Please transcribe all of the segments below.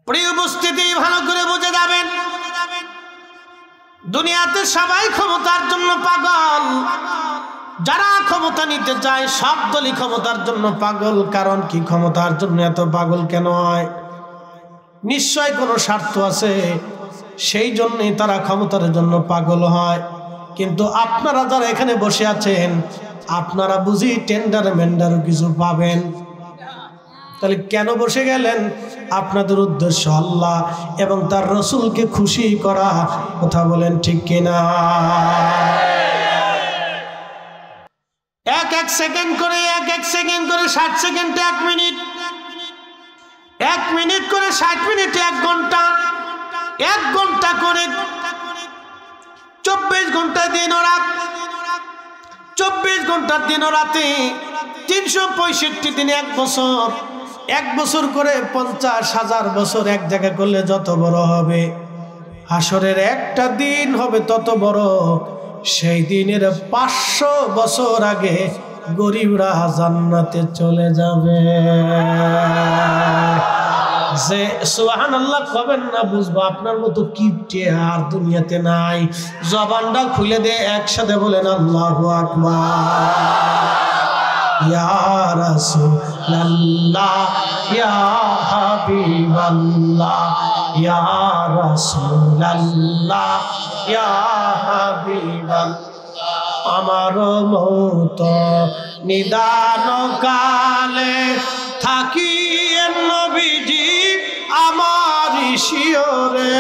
প্রিয় উপস্থিতি, ভালো করে বুঝে যাবেন, দুনিয়াতে সবাই ক্ষমতার জন্য পাগল। যারা ক্ষমতা নিতে চায় সব দলই ক্ষমতার জন্য পাগল। কারণ কি, ক্ষমতার জন্য এত পাগল কেন হয়? নিশ্চয় কোনো স্বার্থ আছে, সেই জন্যই তারা ক্ষমতার জন্য পাগল হয়। কিন্তু আপনারা যারা এখানে বসে আছেন, আপনারা বুঝি টেন্ডার মেন্ডারও কিছু পাবেন। তাহলে কেন বসে গেলেন? আপনাদের উদ্দেশ্য আল্লাহ এবং তার রসুলকে খুশি করা। কথা বলেন ঠিক কিনা? এক সেকেন্ড করে 60 সেকেন্ডে 1 মিনিট, 1 মিনিট করে 60 মিনিটে 1 ঘন্টা, 1 ঘন্টা করে 24 ঘন্টা দিন ও রাত, 24 ঘন্টার দিন ও রাতে 365 দিনে 1 বছর, 1 বছর করে 50,000 বছর এক জায়গায় করলে যত বড় হবে, হাসরের একটা দিন হবে তত বড়। সেই দিনের 500 বছর আগে গরিবরা জান্নাতে চলে যাবে। যে সুবহানাল্লাহ কবেন না, বুঝবো আপনার মতো কিপটে আর দুনিয়াতে নাই। জবানটা খুলে দে, একসাথে বলেন আল্লাহু আকবার। ইয়া রাসূলুল্লাহ, ইয়া হাবিবাল্লাহ, ইয়া রাসূলুল্লাহ, ইয়া হাবিবাল্লাহ। আমার মত নিদান কালে থাকি নবীজি আমার শিয়রে,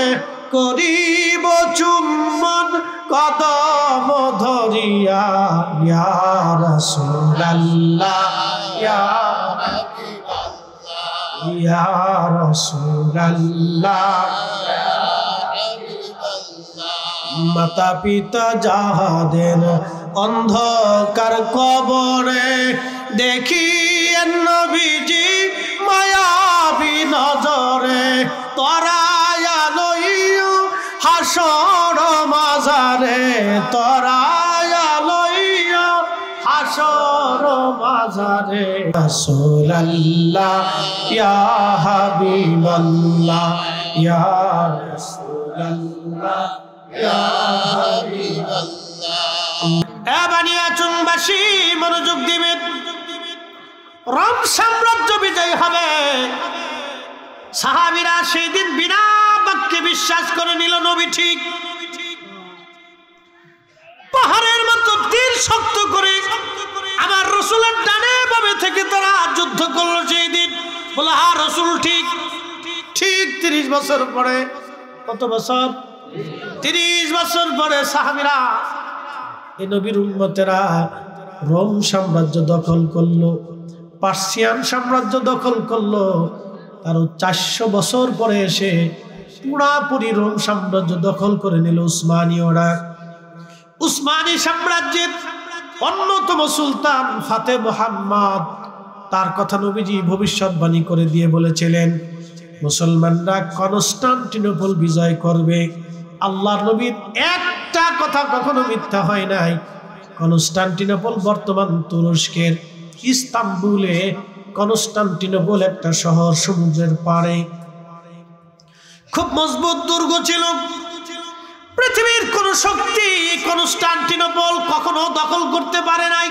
করিব চুম্বন কদম ধরিয়া। ইয়া রাসূলুল্লাহ, ইয়া রাসূলুল্লাহ। মাতা পিতা যাহাদের অন্ধকার কবরে, দেখি নবীজি মায়াবী নজরে, তরায়া লইও হাসর মাজারে, তরায়া লইও হাসর মাজারে। রাসূলুল্লাহ, ইয়া হাবিবাল্লাহ, ইয়া রাসূলুল্লাহ, ইয়া হাবিবাল্লাহ। এ বানিয়াচুনবাসী মনোযোগ দিবেন, রোম সাম্রাজ্য বিজয় হবে। সাহাবীরা সেই দিন বিনা বাক্যে বিশ্বাস করে নিল নবী ঠিক। পাহাড়ের মতো তীর শক্ত করে আমার রসুলের ডানে বামে থেকে তারা যুদ্ধ করলো সেই দিন। বলে হ্যাঁ রসুল ঠিক। ঠিক 30 বছর পরে, কত বছর? 30 বছর পরে সাহাবীরা, এই নবীর উম্মতেরা রোম সাম্রাজ্য দখল করলো, পার্সিয়ান সাম্রাজ্য দখল করলো। তারও 400 বছর পরে এসে পুরাপুরি রোম সাম্রাজ্য দখল করে নিল উসমানীয়রা। উসমানী সাম্রাজ্যের অন্যতম সুলতান ফাতে মুহাম্মদ, তার কথা নবীজি ভবিষ্যৎবাণী করে দিয়ে বলেছিলেন, মুসলমানরা কনস্টান্টিনোপল বিজয় করবে। আল্লাহর নবীর একটা কথা কখনো মিথ্যা হয় নাই। কনস্টান্টিনোপল বর্তমান তুরস্কের ইস্তাম্বুলে কনস্টান্টিনোপল একটা শহর, সমুদ্রের পাড়ে। খুব মজবুত দুর্গ ছিল। পৃথিবীর কোন শক্তি কনস্টান্টিনোপল কখনো দখল করতে পারে নাই।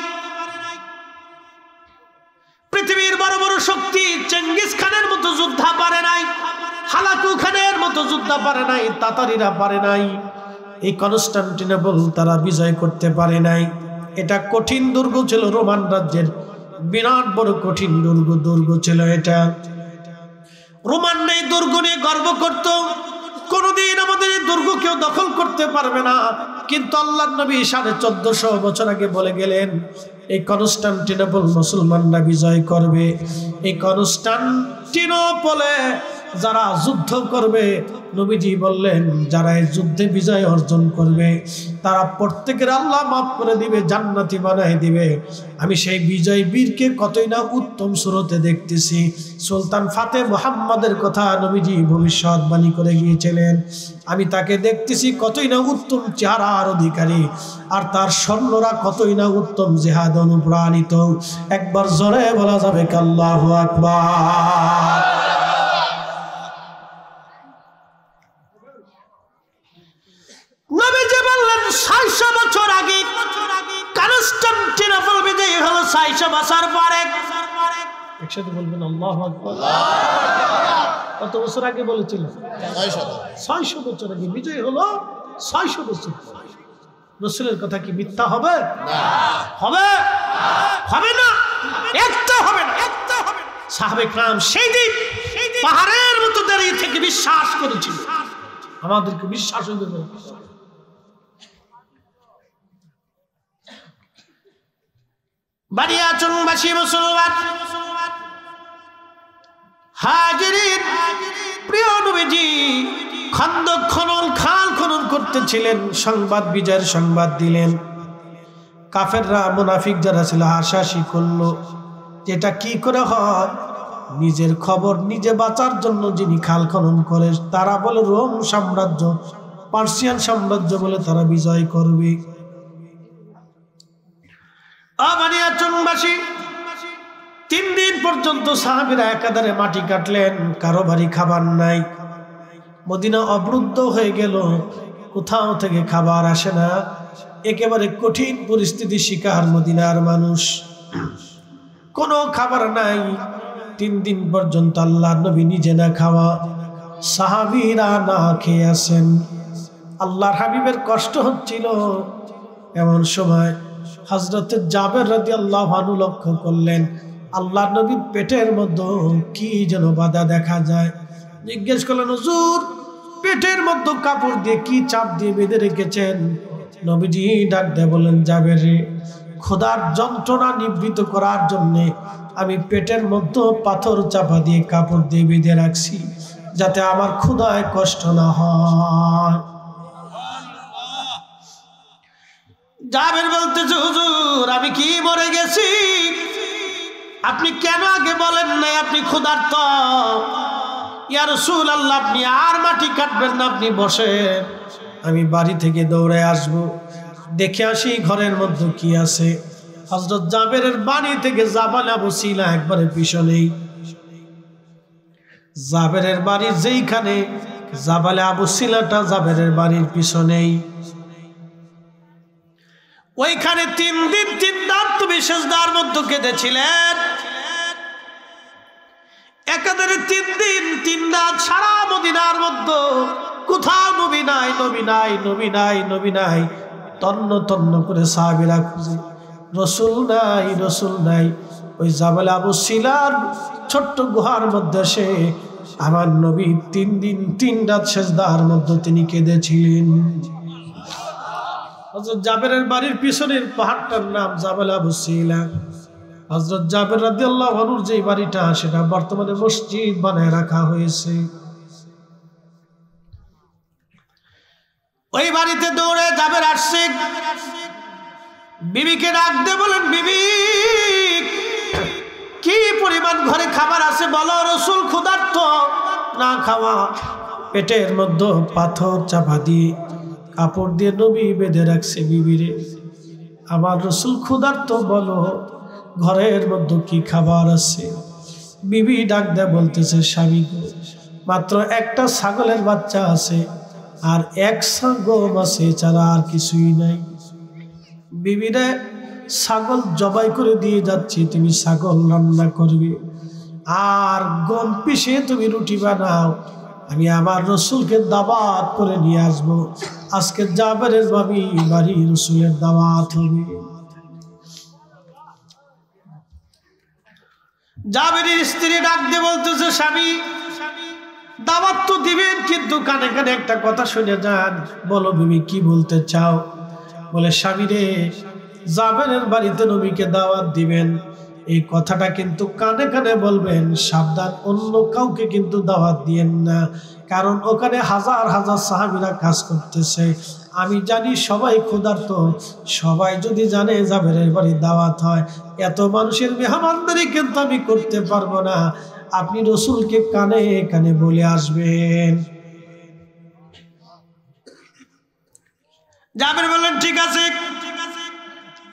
পৃথিবীর বড় বড় শক্তি চেঙ্গিস খানের মতো যোদ্ধা পারে নাই, হালাকু খানের মতো যোদ্ধা পারে নাই, তাতারিরা পারে নাই। এই কনস্টান্টিনোপল তারা বিজয় করতে পারে নাই। এটা কঠিন দুর্গ ছিল, রোমান রাজ্যের বিরাট বড় কঠিন দুর্গ ছিল এটা। রোমান এই দুর্গ নিয়ে গর্ব করত, কোনদিন আমাদের এই দুর্গ কেউ দখল করতে পারবে না। কিন্তু আল্লাহর নবী 1450 বছর আগে বলে গেলেন, এই কনস্টান্টিনোপল মুসলমানরা বিজয় করবে। এই কনস্টান্টিনোপলে যারা যুদ্ধ করবে, নবীজি বললেন যারা এই যুদ্ধে বিজয় অর্জন করবে তারা প্রত্যেকের আল্লাহ মাফ করে দিবে, জান্নাতি বানায় দিবে। আমি সেই বিজয় বীরকে কতই না উত্তম সুরতে দেখতেছি। সুলতান ফাতে মুহাম্মদের কথা নবীজি ভবিষ্যৎবাণী করে গিয়েছিলেন। আমি তাকে দেখতেছি কতই না উত্তম চেহারার অধিকারী, আর তার সৈন্যরা কতই না উত্তম জিহাদ অনুপ্রাণিত। একবার জোরে বলা যাবে আল্লাহু আকবার। কনস্টান্টিনোপল বিজয়ী হলো 600 বছর পরে। একসাথে বলবেন আল্লাহু আকবার। কত বছর আগে বলেছিল? 600 বছর আগে বিজয় হলো। 600 বছর পরে রাসূলের কথা কি মিথ্যা হবে? হবে? হবে না, একটা হবে না। সাহাবে کرام সেই দিন পাহাড়ের মতো দাঁড়িয়ে থেকে বিশ্বাস করেছিল। আমাদেরকে বিশ্বাস হতে হবে। বানিয়াচংবাসী মুসলমান হাজিরিন, প্রিয় নবীজি খন্দক খনন, খাল খনন করতেছিলেন। সংবাদ, বিজয়ের সংবাদ দিলেন। কাফেররা, মুনাফিক যারা ছিল হাসাহাসি করলো, যেটা কি করে হয়? নিজের খবর নিজে বাঁচার জন্য যিনি খাল খনন করে তারা বলে রোম সাম্রাজ্য, পার্সিয়ান সাম্রাজ্য বলে তারা বিজয় করবে। বানিয়াচংবাসী 3 দিন পর্যন্ত সাহাবীরা একাধারে মাটি কাটলেন, কারো বাড়ি খাবার নাই। মদিনা অবরুদ্ধ হয়ে গেল, কোথাও থেকে খাবার আসে না। একেবারে কঠিন পরিস্থিতি শিকার মদিনার মানুষ, কোনো খাবার নাই। 3 দিন পর্যন্ত আল্লাহর নবী নিজে না খাওয়া, সাহাবীরা না খেয়ে আছেন। আল্লাহর হাবিবের কষ্ট হচ্ছিল। এমন সময় হযরত জাবের রাদিয়াল্লাহু আনহু লক্ষ্য করলেন আল্লাহর নবীর পেটের মধ্যে কি যেন বাধা দেখা যায়। জিজ্ঞেস করলেন, হুজুর পেটের মধ্যে কাপড় দিয়ে কি চাপ দিয়ে বেঁধে রেখেছেন? নবীজি ডাক দিয়ে বললেন, জাবের রে, খোদার যন্ত্রণা নিবৃত করার জন্য আমি পেটের মধ্যে পাথর চাপা দিয়ে কাপড় দিয়ে বেঁধে রাখছি, যাতে আমার ক্ষুধায় কষ্ট না হয়। জাবের বলতেছে, হুজুর আমি কি মরে গেছি? আপনি কেন আগে বলেন নাই আপনি ক্ষুধার্ত? ইয়া রাসূলুল্লাহ, আপনি আর মাটি কাটবেন না, আপনি বসেন, আমি বাড়ি থেকে দৌড়ে আসব, দেখে আসি ঘরের মধ্যে কি আছে। হযরত জাবেরের বাড়ি থেকে জাবাল আবু সিলা একবারে পিছনেই। জাবেরের বাড়ি যেইখানে, জাবাল আবু সিলাটা জাবেরের বাড়ির পিছনেই। ওইখানে 3 দিন 3 রাত তুমি সিজদার মধ্যে কেঁদেছিলেন। একাধারে 3 দিন 3 রাত সারা মদিনার মধ্যে কোথাও নবী নাই, নবী নাই, নবী নাই, নবী নাই। তন্ন তন্ন করে সাহাবীরা খুঁজে, রাসূল নাই, রাসূল নাই। ওই জাবাল আবু সিলার ছোট্ট গুহার মধ্যে সে আমার নবী 3 দিন 3 রাত সিজদার মধ্যে তিনি কেঁদেছিলেন। হযরত জাবেরের বাড়ির পিছনের পাহাড়টার নাম জাবাল আবু সিলা। হযরত জাবের রাদিয়াল্লাহু আনহুর যে বাড়িটা, সেটা বর্তমানে মসজিদ বানায় রাখা হয়েছে। ওই বাড়িতে দৌড়ে জাবের আসছে, বিবিকে ডাক দিয়ে বলেন, বিবি কি পরিমাণ ঘরে খাবার আছে বলো? রাসূল ক্ষুধার্ত, না খাওয়া, পেটের মধ্যে পাথর চাপা দিয়ে কাপড় দিয়ে নবী বেঁধে রাখছে। বিবিরে, আমার রাসূল ক্ষুধার্ত, বলো ঘরের মধ্যে কি খাবার আছে? বিবি ডাক দেয়া বলতেছে, স্বামী গো, মাত্র একটা ছাগলের বাচ্চা আছে আর 1 সা গম আছে, ছাড়া আর কিছুই নাই। বিবিরে, ছাগল জবাই করে দিয়ে যাচ্ছি, তুমি ছাগল রান্না করবে আর গম পিষে তুমি রুটি বানাও। আমি আমার রাসূলকে দাওয়াত করে নিয়ে আসবো। আজকে জাবেরের বাড়ি রাসূলের দাওয়াত হবে। জাবেরের স্ত্রী ডাক দিয়ে বলতেছে, স্বামী দাওয়াত তো দিবেন, কিন্তু কানে কানে একটা কথা শুনে যান। বলো বিবি, কি বলতে চাও? বলে, স্বামী রে, জাবেরের বাড়িতে নবীকে দাওয়াত দিবেন, এই কথাটা কিন্তু কানে কানে বলবেন, সাবধান, অন্য কাউকে কিন্তু দাওয়াত দিয়েন না, কারণ ওখানে হাজার হাজার সাহাবীরা কাজ করতেছে। আমি জানি সবাই ক্ষুধার্ত, সবাই যদি জানে জাবেরের বাড়ি দাওয়াত হয়, এত মানুষের মেহমানদারি কিন্তু আমি করতে পারবো না। আপনি রাসূলকে কানে কানে বলে আসবেন। জাবের বললেন, ঠিক আছে,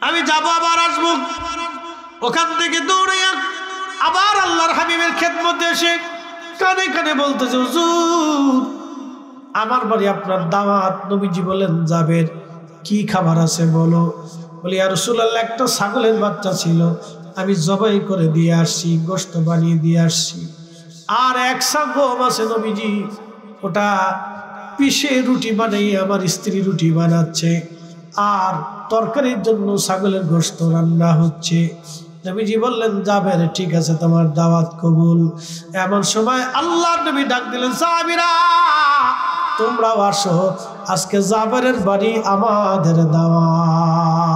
আমি যাবো, আবার আসবো। ওখান থেকে দৌড়ে আবার আল্লাহর হাবিবের খেদমতে এসে কানে কানে বলতেছে, হুজুর আমার বাড়ি আপনার দাওয়াত। নবীজি বলেন, জাবের কি খাবার আছে বলো? বলি ইয়া রাসূলুল্লাহ একটা ছাগলের বাচ্চা ছিল, আমি জবাই করে দিয়ে আসছি, গোশত বানিয়ে দিয়ে আসছি। আর এক ছাগল আছে নবীজি, ওটা পিষে রুটি বানিয়ে আমার স্ত্রী রুটি বানাচ্ছে, আর তরকারির জন্য ছাগলের গোশত রান্না হচ্ছে। নবীজি বললেন জাবের ঠিক আছে, তোমার দাওয়াত কবুল। এমন সময় আল্লাহর নবী ডাক দিলেন, সাহাবীরা তোমরাও আসো, আজকে জাবেরের বাড়ি আমাদের দাওয়াত।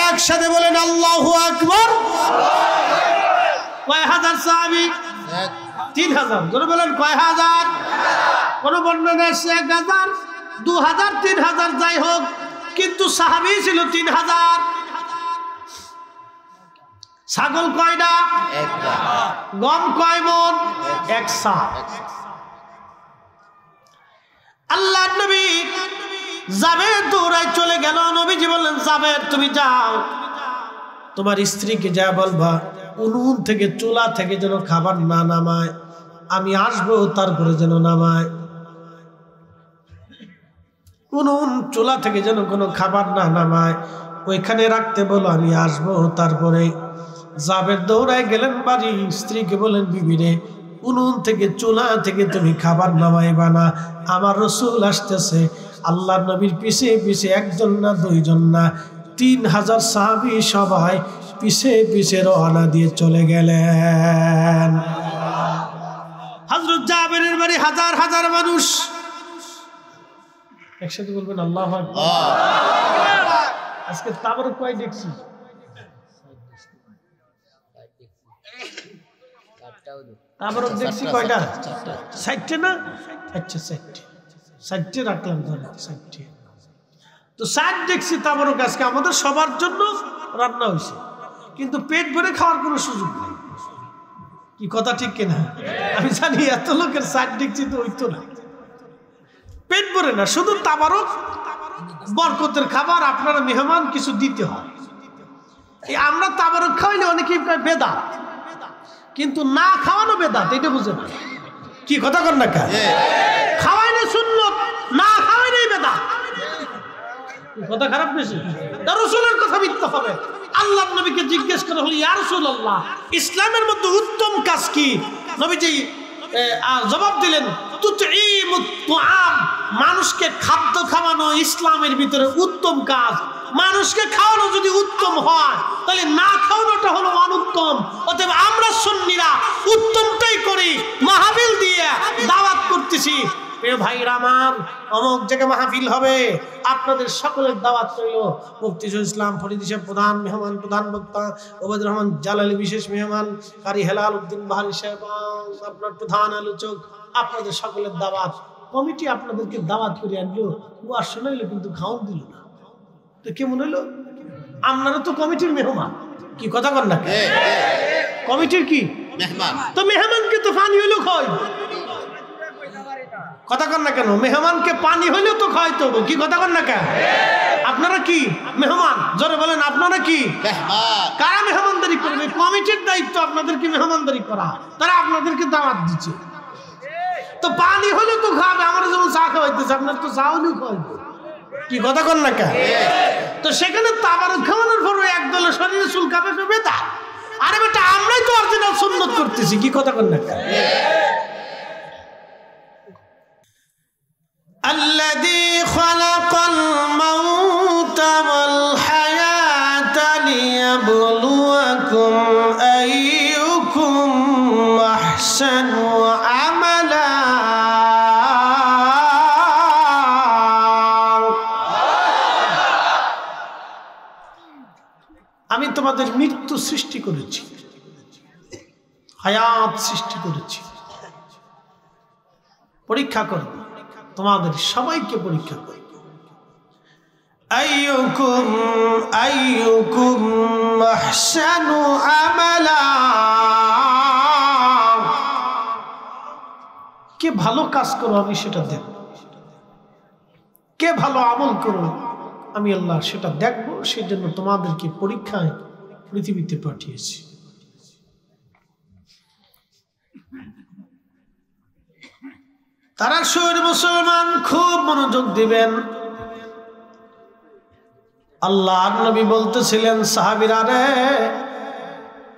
একসাথে বলেন আল্লাহু আকবার। কয় হাজার সাহাবী? 3000। জোরে বলেন কয় হাজার? কোন বর্ণনা আছে 1000, 2000, 3000 যাই হোক, কিন্তু সাহাবী ছিল 3000। ছাগল কয়টা? একটা। গম কয় মণ? 1 সা। আল্লাহর নবী জাবের দৌড়ায় চলে গেল। নবীজি বললেন জাবের তুমি যাও, তোমার স্ত্রীকে যা বলবা উনুন থেকে চুলা থেকে যেন খাবার না নামায়, আমি আসবো তারপরে যেন নামায়। উনুন চুলা থেকে যেন কোনো খাবার না নামায়, ওইখানে রাখতে বলো, আমি আসবো তারপরে। জাবের দৌড়ায় গেলেন বাড়ি, স্ত্রীকে বলেন বিবিরে উনুন থেকে চুলা থেকে তুমি খাবার নামাইবা না, আমার রাসূল আসতেছে। আল্লাহর নবীর পিছে পিছে একজন না দুইজন না 3000 সাহাবী সবাই পিছে পিছে রওনা দিয়ে চলে গেলেন। হযরত জাবেরের বাড়ি হাজার হাজার মানুষ। একসাথে বলবেন আল্লাহু আকবার। আজকে তাবরক কয় দেখছি? তাবরক দেখছি কয়টা? 60 না? আচ্ছা 60 রাখলাম, ধরে 60। তো 60 দেখছি তাবরক আজকে আমাদের সবার জন্য রান্না হয়েছে, কিন্তু পেট ভরে খাওয়ার কোনো সুযোগ নেই। কি কথা ঠিক কিনা? আমি জানি এত লোকের 60 দেখছি তো হইতো না, পেট ভরে না, শুধু তাবারক বরকতের খাবার, আপনারা মেহমান কিছু দিতে হয়। এই আমরা তাবারক খাওয়াইলে অনেকেই বেদাত, কিন্তু না খাওয়ানো বেদাত, এটা বুঝে না। কি কথা কর না কা? খাওয়াইলে সুন্নত, না খাওয়াইলেই বেদাত। কথা খারাপ বেশি? রাসূলের কথা মিথ্যা হবে। আল্লাহর নবীকে জিজ্ঞেস করা হলো, ইয়া রাসূলুল্লাহ ইসলামের মধ্যে উত্তম কাজ কি? নবীজি জবাব দিলেন, তুতঈমুত তুআম, মানুষকে খাদ্য খাওয়ানো ইসলামের ভিতরে উত্তম কাজ। মানুষকে খাওয়ানো যদি উত্তম হয়, তাহলে না খাওয়ানোটা হলো অনুত্তম। অতএব আমরা সুন্নিরা উত্তমটাই করি, মাহফিল দিয়ে দাওয়াত করতেছি। প্রিয় ভাইরা আমার, অমুক জায়গায় মাহফিল হবে, আপনাদের সকলের দাওয়াত রইল। মুফতি শহীদুল ইসলাম ফরিদী সাহেব প্রধান মেহমান, প্রধান বক্তা, ওবায়দুর রহমান জালালী বিশেষ মেহমান, কারি হেলাল উদ্দিন বাহারি সাহেব আপনার প্রধান আলোচক, আপনাদের সকলের দাওয়াত। কমিটি আপনাদেরকে দাওয়াত করে আনলো, ও আর শোনাইলো কিন্তু খাওয়ান দিল না, তো কেমন হইলো? আপনারা তো কমিটির মেহমান। কি কথা কর না? কমিটির কি মেহমান? তো মেহমানকে তো পানি হইলেও খাওয়াইব। কথা কর না কেন? মেহমানকে পানি হইলেও তো খাওয়াইতে হবে। কি কথা কর না কেন? আপনারা কি মেহমান? জোরে বলেন, আপনারা কি মেহমান? কারা মেহমানদারি করবে? কমিটির দায়িত্ব আপনাদেরকে মেহমানদারি করা, তারা আপনাদেরকে দাওয়াত দিচ্ছে। তো পানি হলেও তো খাবে, আমরা যেমন চা খাওয়াইতেছে, আপনার তো চা হলেও খাওয়াইবে। কি কথা কর না কেন? তো সেখানে তাবারক খাওয়ানোর পর একদলের শরীরে চুল কাঁপে বেদা। আরে বেটা, আমরাই তো অরিজিনাল সুন্নাত করতেছি। কি কথা কর না কেন? الذي خلق الموت والحياة ليبلوكم أيكم أحسن عملا আমি তোমাদের মৃত্যু সৃষ্টি করেছি, হায়াত সৃষ্টি করেছি, পরীক্ষা করব, তোমাদের সবাইকে পরীক্ষা করব। আইয়ুকুম আহসানু আমালা, কে ভালো কাজ করো আমি সেটা দেখব, কে ভালো আমল করো আমি আল্লাহ সেটা দেখবো। সেজন্য তোমাদেরকে পরীক্ষায় পৃথিবীতে পাঠিয়েছি। তারা শহীদ মুসলমান খুব মনোযোগ দিবেন। আল্লাহর নবী বলতেছিলেন, সাহাবীরা রে,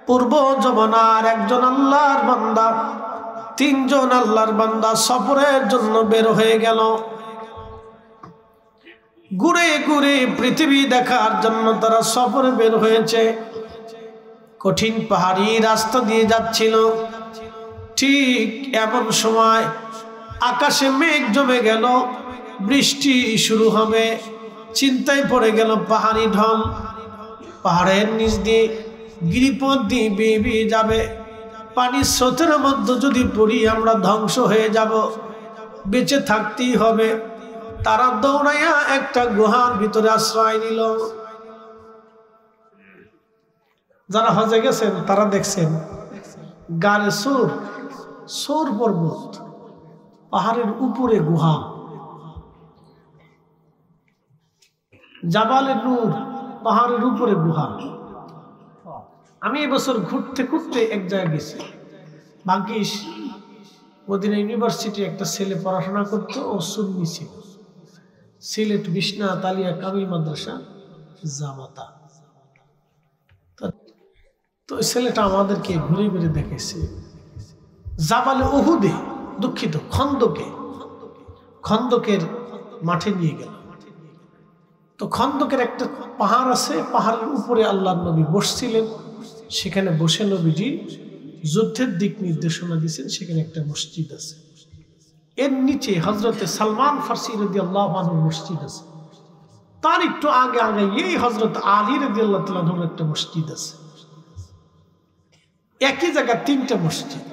পূর্ব যমুনার একজন আল্লাহর বান্দা, তিনজন আল্লাহর বান্দা সফরের জন্য বের হয়ে গেল। ঘুরে ঘুরে পৃথিবী দেখার জন্য তারা সফরে বের হয়েছে। কঠিন পাহাড়ি রাস্তা দিয়ে যাচ্ছিল। ঠিক এমন সময় আকাশে মেঘ জমে গেল, বৃষ্টি শুরু হবে। চিন্তায় পড়ে গেল পাহাড়ি ঢল। পাহাড়ের নিচ দিয়ে গিরিপথ দিয়ে বেয়ে বেয়ে যাবে। পানির স্রোতের মধ্যে যদি পড়ি আমরা ধ্বংস হয়ে যাব, বেঁচে থাকতেই হবে। তারা দৌড়াইয়া একটা গুহার ভিতরে আশ্রয় নিল। যারা হজে গেছেন তারা দেখছেন গারে সোর পর্বত, পাহাড়ের উপরে গুহা, জাবালে নূর, পাহাড়ের উপরে গুহা। আমি এবছর ঘুরতে ঘুরতে এক জায়গায় গেছি, ভাগ্যিস মদিনা ইউনিভার্সিটি একটা ছেলে পড়াশোনা করতো, ও সুন্নি ছিল। সিলেট বিশ্বনাথ আলিয়া কামিল মাদ্রাসা জামাতা। তো ছেলেটা আমাদেরকে ঘুরে ঘুরে দেখেছে। জাবালে উহুদে, দুঃখিত, খন্দকের মাঠে নিয়ে গেল। তো খন্দকের একটা পাহাড় আছে, পাহাড়ের উপরে আল্লাহর নবী বসছিলেন। সেখানে বসে নবীজি যুদ্ধের দিক নির্দেশনা দিয়েছেন। সেখানে একটা মসজিদ আছে। এর নিচে হজরতে সালমান ফার্সি রাদিয়াল্লাহু আনহুর মসজিদ আছে। তার একটু আগে আগে এই হজরত আলী রাদিয়াল্লাহু তাআলা আনহুর একটা মসজিদ আছে। একই জায়গায় তিনটা মসজিদ।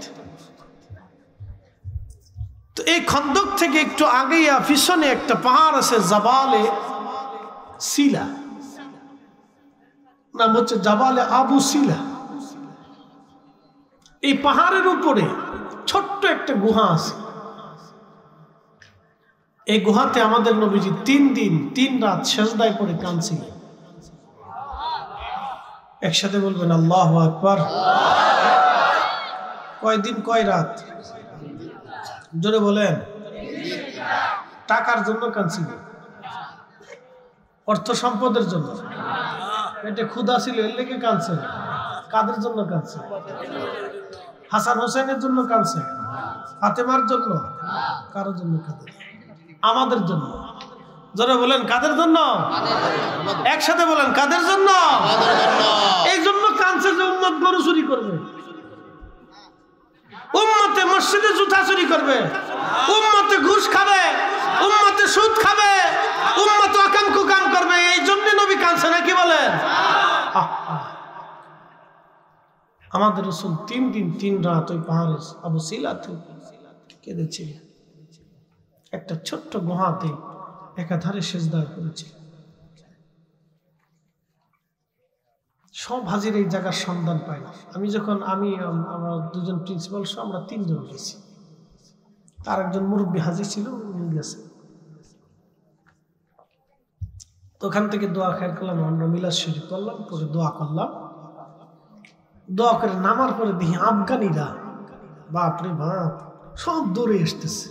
তো এই খন্দক থেকে একটু আগে পিছনে একটা পাহাড় আছে, জাবালে সিলা, নাম হচ্ছে জাবালে আবু সিলা। এই পাহাড়ের উপরে ছোট্ট একটা গুহা আছে। এই গুহাতে আমাদের নবীজি 3 দিন 3 রাত সেজদায় পড়ে কাঁদছিলেন। একসাথে বলবেন আল্লাহু আকবার। কয় দিন কয় রাত? জোরে বলেন। টাকার জন্য কাঁদছিলেন? অর্থ সম্পদের জন্য? পেটে ক্ষুধা ছিল এর লেগে কাঁদছে? কাদের জন্য কাঁদছে? হাসান হোসেনের জন্য কাঁদছে? ফাতেমার জন্য? কারোর জন্য কাঁদে? আমাদের জন্য। জোরে বলেন কাদের জন্য? একসাথে বলেন কাদের জন্য? এই জন্য কাঁদছে যে উম্মত গরু চুরি করবে, উম্মতে মসজিদে জুতা চুরি করবে, উম্মতে ঘুষ খাবে, উম্মতে সুদ খাবে, উম্মতে অকাম কুকাম করবে। এই জন্য নবী কাঁদছে, নাকি বলেন? আমাদের রাসূল 3 দিন 3 রাত ওই পাহাড়ে আবু সিলাতে কেঁদেছিলেন। একটা ছোট্ট গুহাতে একাধারে সেজদায় করেছিল। সব হাজির এই জায়গার সন্ধান পাই না। আমি আমার 2জন প্রিন্সিপাল সহ আমরা 3 জন গেছি। তার একজন মুরব্বী হাজির ছিল, উনি গেছে। তো ওখান থেকে দোয়া খেয়াল করলাম, আমরা মিলাদ শরীফ পড়লাম, পরে দোয়া করলাম। দোয়া করে নামার পরে দেখি আফগানিরা, বাপরে বাপ, সব দৌড়ে আসতেছে।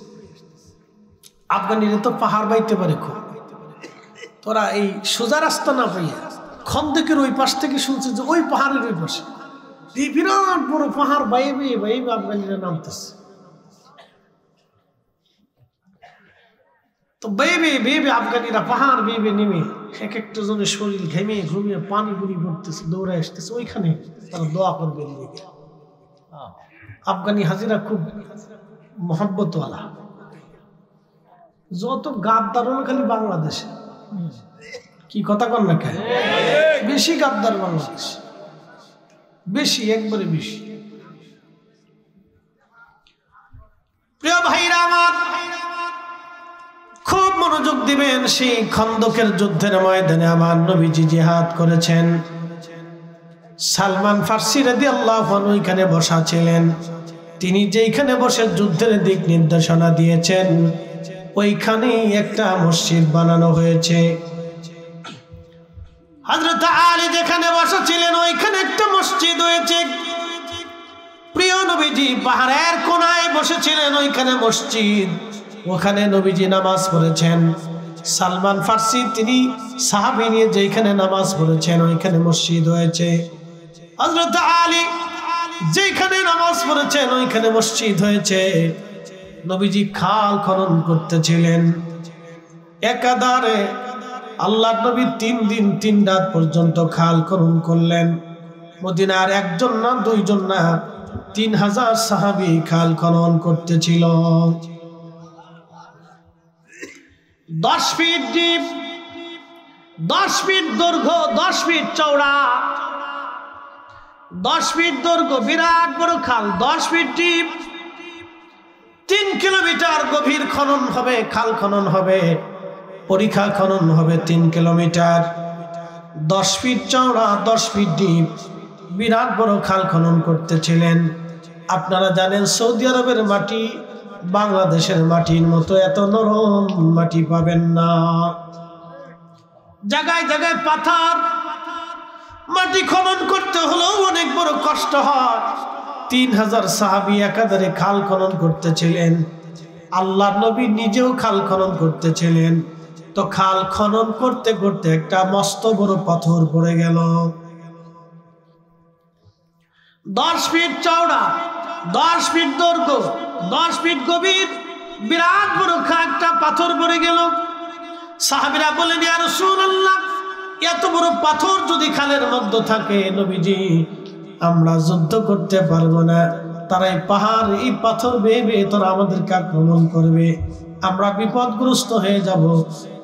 আফগানিরা তো পাহাড় বাইতে পারে খুব। তোরা এই সোজা রাস্তা না পাইয়া খন্দকের ওই পাশ থেকে শুনছে যে ওই পাহাড়ের ওই পাশে এই বিরাট বড় পাহাড় বাইয়ে বেয়ে বাইয়ে আফগানিরা নামতেছে। তো বেয়ে বেয়ে আফগানিরা পাহাড় বেয়ে নেমে এক একটা জনের শরীর ঘেমে ঘুমিয়ে পানি বুড়ি পড়তেছে, দৌড়ে আসতেছে। ওইখানে তারা দোয়া করবে। আফগানি হাজিরা খুব মহব্বতওয়ালা। যত গাদ্দার খালি বাংলাদেশে, কি কথা কন না কেন? বেশি গাদ্দার বাংলাদেশ, বেশি, একবারে বেশি। প্রিয় ভাইরা আমার, খুব মনোযোগ দিবেন। সেই খন্দকের যুদ্ধের ময়দানে আমার নবীজি জিহাদ করেছেন। সালমান ফার্সি রাদিয়াল্লাহু আনহু এখানে বসা ছিলেন। তিনি যেইখানে বসে যুদ্ধের দিক নির্দেশনা দিয়েছেন, ওইখানে একটা মসজিদ বানানো হয়েছে। হযরত আলী যেখানে বসা ছিলেন ওইখানে একটা মসজিদ হয়েছে। প্রিয় নবীজি পাহাড়ের কোনায় বসেছিলেন, ওইখানে মসজিদ, ওখানে নবীজি নামাজ পড়েছেন। সালমান ফার্সি তিনি সাহাবী নিয়ে যেখানে নামাজ পড়েছেন ওইখানে মসজিদ হয়েছে। হযরত আলী যেখানে নামাজ পড়েছেন ওইখানে মসজিদ হয়েছে। নবীজি খাল খনন করতেছিলেন একাধারে। আল্লাহর নবী 3 দিন 3 রাত পর্যন্ত খাল খনন করলেন। মদিনার একজন না দুইজন না 3000 সাহাবী খাল খনন করতেছিল। 10 ফিট ডিপ, 10 ফিট দৈর্ঘ্য, 10 ফিট চওড়া, 10 ফিট দৈর্ঘ্য, বিরাট বড় খাল, 10 ফিট ডিপ, 3 কিলোমিটার গভীর খনন হবে, খাল খনন হবে, পরিখা খনন হবে 3 কিলোমিটার, 10 ফিট চওড়া, 10 ফিট ডিপ, বিরাট বড় খাল খনন করতেছিলেন। আপনারা জানেন সৌদি আরবের মাটি বাংলাদেশের মাটির মতো এত নরম মাটি পাবেন না। জায়গায় জায়গায় পাথর, মাটি খনন করতে হলেও অনেক বড় কষ্ট হয়। 3000 সাহাবী একাধারে খাল খনন করতেছিলেন। আল্লাহর নবী নিজেও খাল খনন করতেছিলেন। তো খাল খনন করতে করতে একটা মস্ত বড় পাথর পড়ে গেল। 10 ফিট চওড়া, 10 ফিট দৈর্ঘ্য, 10 ফিট গভীর, বিরাট বড় একটা পাথর পড়ে গেল। সাহাবীরা বলেন, ইয়া রাসূলুল্লাহ, এত বড় পাথর যদি খালের মধ্যে থাকে নবীজি আমরা যুদ্ধ করতে পারবো না। তারা এই পাহাড়, এই পাথর বেয়ে বেয়ে তারা আমাদেরকে আক্রমণ করবে, আমরা বিপদগ্রস্ত হয়ে যাব।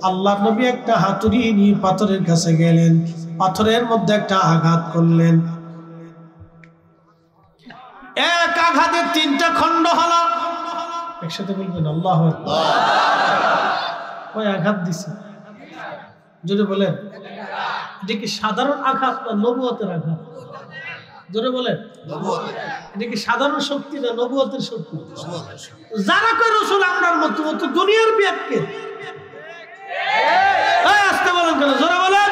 আল্লাহর নবী একটা হাতুড়ি নিয়ে পাথরের কাছে গেলেন, পাথরের মধ্যে একটা আঘাত করলেন। এক আঘাতে 3টা খণ্ড হলো। একসাথে বলবেন আল্লাহু আকবার। ওই আঘাত দিছে, জোরে বলেন। এটা কি সাধারণ আঘাত না নবুয়তের আঘাত? জোরে বলেন। এটা কি সাধারণ শক্তি না নবুয়তের শক্তি? যারা কয় রাসূল আমরার মতো মতো দুনিয়ার বিয়াদকে আসতে বলেন কেন? জোরে বলেন।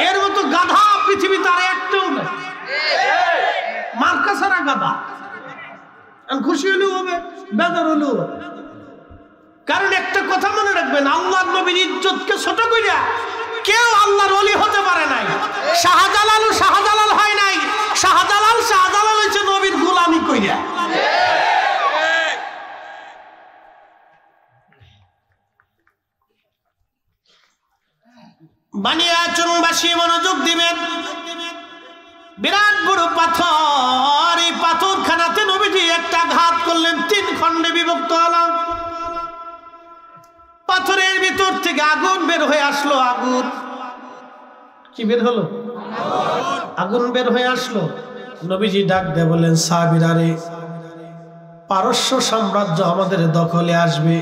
এর মতো গাধা পৃথিবীতে আর একটাও না, মার্কা ছাড়া গাধা। খুশি হলেও হবে, বেজার হলেও হবে। কারণ একটা কথা মনে রাখবেন, আল্লাহর নবীর ইজ্জতকে ছোট কইরা কেউ আল্লাহর ওলি হতে পারে নাই। শাহজালালও শাহজালাল হয় নাই, শাহজালাল হয়েছে নবীর গোলামি কইরা। বানিয়াচুরবাসী মনোযোগ দিবেন। বিরাট বড় পাথর, এই পাথরখানাতে নবীজি একটা ঘাত করলেন, 3 খণ্ডে বিভক্ত হলো। পাথরের ভিতর থেকে আগুন বের হয়ে আসলো। আগুন কি বের হলো? আগুন বের হয়ে আসলো। নবীজি ডাক দিয়ে বলেন, সাহাবীরা রে, পারস্য সাম্রাজ্য আমাদের দখলে আসবে।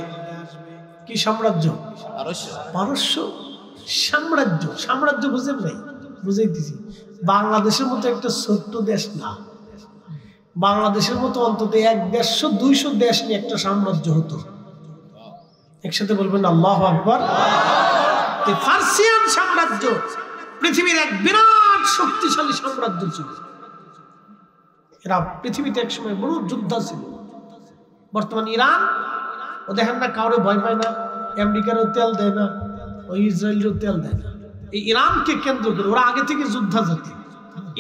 কি সাম্রাজ্য? পারস্য সাম্রাজ্য। সাম্রাজ্য বুঝেন নাই? বুঝাইতেছি। বাংলাদেশের মতো একটা ছোট্ট দেশ না, বাংলাদেশের মতো অন্তত 100-150 দেশ নিয়ে একটা সাম্রাজ্য হতো। একসাথে বলবেন আল্লাহু আকবার। ফার্সিয়ান সাম্রাজ্য পৃথিবীর এক বিরাট শক্তিশালী সাম্রাজ্য ছিল। এরা পৃথিবীতে একসময় বড় যোদ্ধা ছিল। বর্তমান ইরান, ও দেখেন না কাউরে ভয় পায় না, আমেরিকারও তেল দেয় না, ওই ইসরায়েলেরও তেল দেয় না। এই ইরানকে কেন্দ্র করে, ওরা আগে থেকে যোদ্ধা জাতি,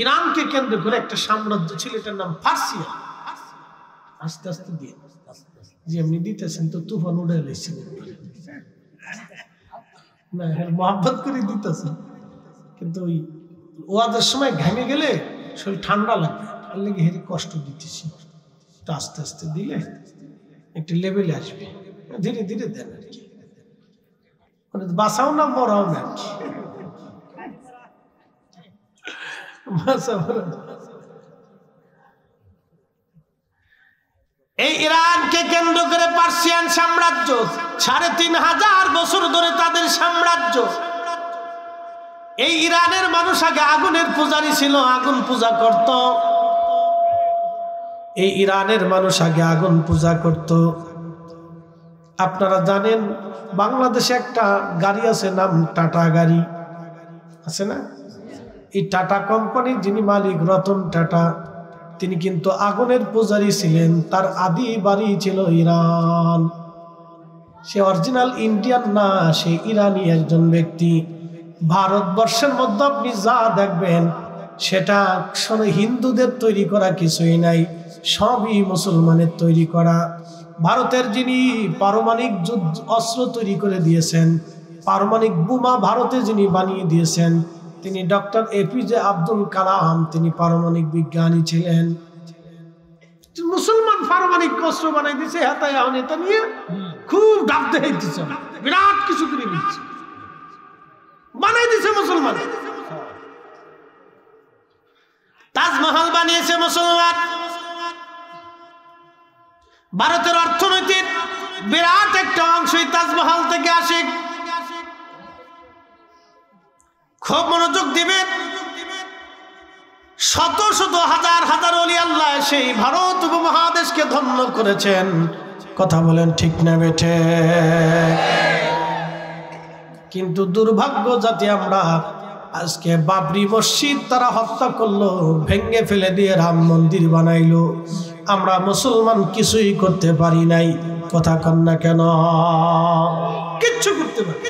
ইরানকে কেন্দ্র করে একটা সাম্রাজ্য ছিল, এটার নাম ফার্সিয়া। আস্তে আস্তে দিয়ে যে এমনি দিতেছেন তো তুফান উড়ে এসেছেন না, মহাব্বত করে দিতেছেন, কিন্তু ওই ওয়াদের সময় ঘামে গেলে শরীর ঠান্ডা লাগবে, তার লেগে হেরে কষ্ট দিতেছি। তো আস্তে আস্তে দিলে একটা লেভেলে আসবে, ধীরে ধীরে দেন আর কি, মানে বাঁচাও না মরাও না আর কি। এই ইরানকে কেন্দ্র করে পার্সিয়ান সাম্রাজ্য 3500 বছর ধরে তাদের সাম্রাজ্য। এই ইরানের মানুষ আগে আগুনের পূজারী ছিল, আগুন পূজা করত। এই ইরানের মানুষ আগে আগুন পূজা করত। আপনারা জানেন বাংলাদেশে একটা গাড়ি আছে, নাম টাটা গাড়ি আছে না? এই টাটা কোম্পানির যিনি মালিক রতন টাটা, তিনি কিন্তু আগুনের পূজারী ছিলেন। তার আদি বাড়ি ছিল ইরান। সে অরিজিনাল ইন্ডিয়ান না, সে ইরানি একজন ব্যক্তি। ভারতবর্ষের মধ্যে আপনি যা দেখবেন সেটা হিন্দুদের তৈরি করা কিছুই নাই, সবই মুসলমানের তৈরি করা। ভারতের যিনি পারমাণবিক অস্ত্র তৈরি করে দিয়েছেন, পারমাণবিক বোমা ভারতে যিনি বানিয়ে দিয়েছেন, তিনি ডক্টর এপিজে আব্দুল কালাম। তিনি পারমাণবিক বিজ্ঞানী ছিলেন। মুসলমান পারমাণবিক অস্ত্র বানাই দিয়েছে, হাতায় এটা নিয়ে খুব ডাক দেখাইতেছে, বিরাট কিছু করে দিচ্ছে, বানাই দিছে মুসলমান। তাজমহল বানিয়েছে মুসলমান। ভারতের অর্থনৈতিক বিরাট একটা অংশই তাজমহল থেকে আসে। খুব মনোযোগ দিবেন। শত শত হাজার হাজার ওলি আল্লাহ সেই ভারত উপমহাদেশকে ধন্য করেছেন। কথা বলেন ঠিক না বেঠে? কিন্তু দুর্ভাগ্য যাতে আমরা আজকে বাবরি মসজিদ তারা হত্যা করলো, ভেঙ্গে ফেলে দিয়ে রাম মন্দির বানাইলো, আমরা মুসলমান কিছুই করতে পারি নাই। কথা কন না কেন? কিচ্ছু করতে পারি।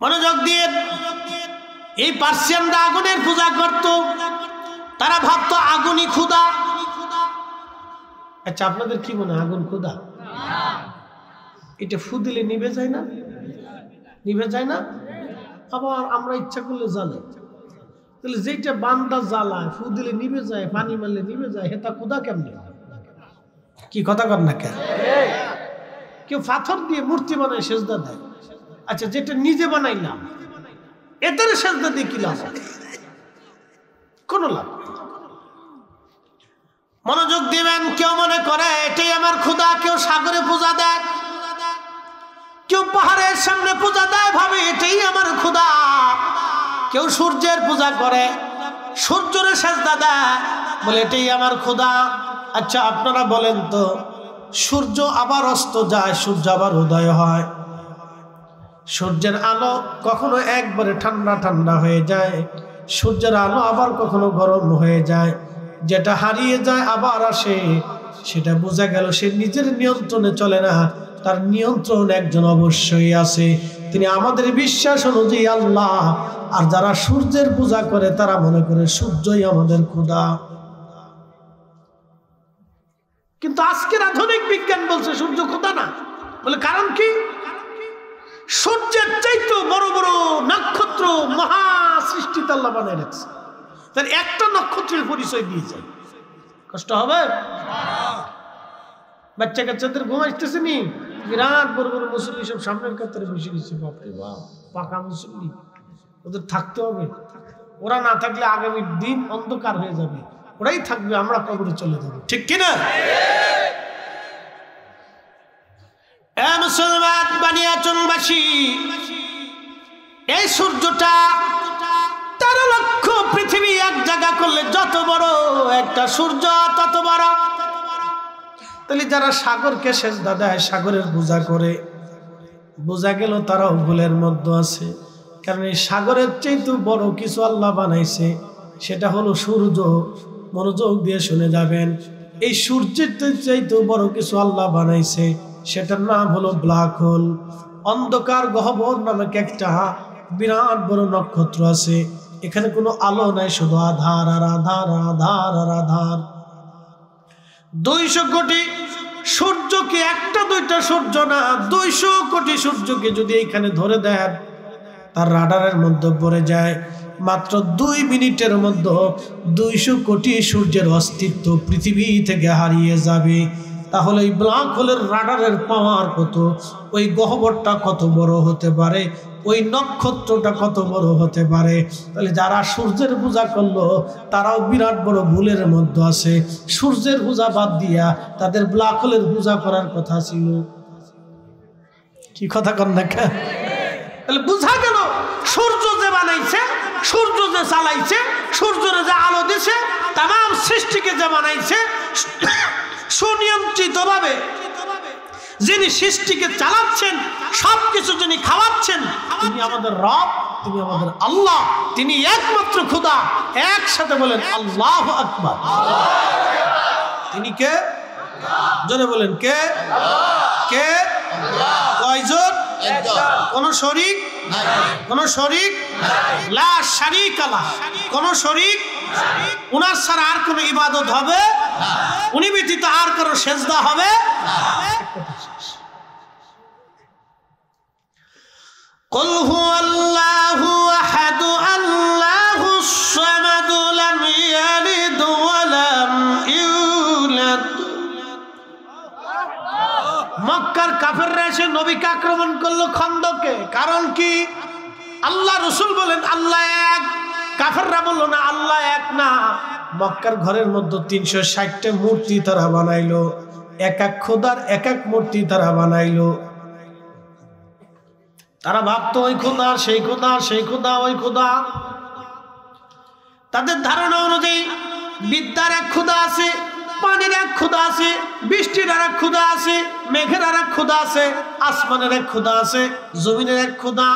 মনোযোগ দিয়ে, এই পার্সিয়ানরা আগুনের পূজা করত। তারা ভাবতো আগুনই খোদা। আচ্ছা, আপনাদের কি মনে হয় আগুন খোদা? এটা ফু দিলে নিভে যায় না? নিভে যায় না? আবার আমরা ইচ্ছা করলে জ্বালে। তাহলে যেটা বান্দা জ্বালায়, ফু দিলে নিভে যায়, পানি মারলে নিভে যায়, হেতা খোদা কেমনে? কি কথা কর না কেন? কেউ পাথর দিয়ে মূর্তি বানায়, সেজদা দেয়। আচ্ছা, যেটা নিজে বানাইলাম এদের সেজদা দিয়ে কি লাভ? কোন লাভ। মনোযোগ দিবেন। কেউ মনে করে এটাই আমার খোদা, কেউ সাগরে পূজা দেয়, কেউ পাহাড়ের সামনে পূজা দেয়, ভাবে এটাই আমার খোদা। কেউ সূর্যের পূজা করে, সূর্যের সেজদা দেয়, বলে এটাই আমার খোদা। আচ্ছা, আপনারা বলেন তো, সূর্য আবার অস্ত যায়, সূর্য আবার উদয় হয়। সূর্যের আলো কখনো একবারে ঠান্ডা ঠান্ডা হয়ে যায়, সূর্যের আলো আবার কখনো গরম হয়ে যায়। যেটা হারিয়ে যায় আবার আসে, সেটা বোঝা গেল সে নিজের নিয়ন্ত্রণে চলে না, তার নিয়ন্ত্রণ একজন অবশ্যই আছে, তিনি আমাদের বিশ্বাস অনুযায়ী আল্লাহ। আর যারা সূর্যের পূজা করে তারা মনে করে সূর্যই আমাদের খোদা। কিন্তু আজকের আধুনিক বিজ্ঞান বলছে সূর্য খোদা না। বলে কারণ কি? সূর্যের চাইতে বড় বড় নক্ষত্র মহা সৃষ্টিতে আল্লাহ বানায় রাখছে। তার একটা নক্ষত্রের পরিচয় দিয়ে যায়, কষ্ট হবে? বাচ্চা কাচ্চাদের ঘুম আসতেছে নি, বিরাট বড় বড় মুসল্লি সব সামনের কাতারে বসে গেছে। বাপরে বাপ, পাকা মুসল্লি, ওদের থাকতে হবে। ওরা না থাকলে আগামী দিন অন্ধকার হয়ে যাবে, ওরাই থাকবে, আমরা কবরে চলে যাবো। ঠিক কিনা? মুসলমান বানিয়াচলবাসী, এই সূর্যটা 13 লক্ষ পৃথিবী এক জায়গা করলে যত বড় একটা সূর্য তত বড়। তাহলে যারা সাগরকে সেজদা দেয়, সাগরের পূজা করে, বোঝা গেল তারাও ভুলের মধ্যে আছে। কারণ এই সাগরের চাইতে বড় কিছু আল্লাহ বানাইছে, সেটা হলো সূর্য। মনোযোগ দিয়ে শুনে যাবেন, এই সূর্যের চাইতে বড় কিছু আল্লাহ বানাইছে, সেটার নাম হলো ব্ল্যাক হোল। অন্ধকার গহ্বর নামক একটা বিরাট বড় নক্ষত্র আছে, এখানে কোনো আলো নাই, শুধু আধার আর আধার, আধার আর আধার। 200 কোটি সূর্যকে, একটা দুইটা সূর্য না, 200 কোটি সূর্যকে যদি এখানে ধরে দেন, তার রাডারের মধ্যে পড়ে যায়, মাত্র 2 মিনিটের মধ্যে 200 কোটি সূর্যের অস্তিত্ব পৃথিবী থেকে হারিয়ে যাবে। তাহলে এই ব্ল্যাক হোলের রাডারের পাওয়ার কত, ওই গহ্বরটা কত বড় হতে পারে, ওই নক্ষত্রটা কত বড় হতে পারে। তাহলে যারা সূর্যের পূজা করলো তারাও বিরাট বড় ভুলের মধ্যে আছে। সূর্যের পূজা বাদ দিয়া তাদের ব্ল্যাক হোলের পূজা করার কথা ছিল। কি কথা কন না? তাহলে বোঝা গেল সূর্য যে বানাইছে, সূর্য যে চালাইছে, সূর্যের যে আলো দিছে, তাম সৃষ্টিকে যে বানাইছে সুনিয়ন্ত্রিত ভাবে, যিনি সৃষ্টিকে চালাচ্ছেন, সবকিছু যিনি খাওয়াচ্ছেন, তিনি আমাদের রব। তিনি আমাদের আল্লাহ, তিনি একমাত্র খোদা। একসাথে বলেন আল্লাহু আকবার। তিনি কে? জোরে বলেন কে? কে? কয়জন? কোন শরীক? কোন শরীক? লা শারীকা লাহ, কোন শরীক। উনার ছাড়া আর কোন ইবাদত হবে, উনি ব্যতীত আর কারো সেজদা হবে। قل هو الله أحد الله الصمد لم يلد ولم يولد। মক্কার কাফেররা এসে নবীকে আক্রমণ করলো খন্দকে। কারণ কি? আল্লাহ রসুল বলেন আল্লাহ এক, কাফেররা বললো না আল্লাহ এক না। মক্কার ঘরের মধ্যে 360টা মূর্তি তারা বানাইলো, এক এক খোদার এক এক মূর্তি তারা বানাইলো। তারা ভাবতো ওই খোদা সেই খোদা, সেই খোদা ওই খোদা। তাদের ধারণা অনুযায়ী বিদ্যার এক খোদা আছে, পানির এক খোদা আছে, বৃষ্টির আর এক খোদা আছে, মেঘের আর এক খোদা আছে, আসমানের এক খোদা আছে, জমিনের এক খোদা,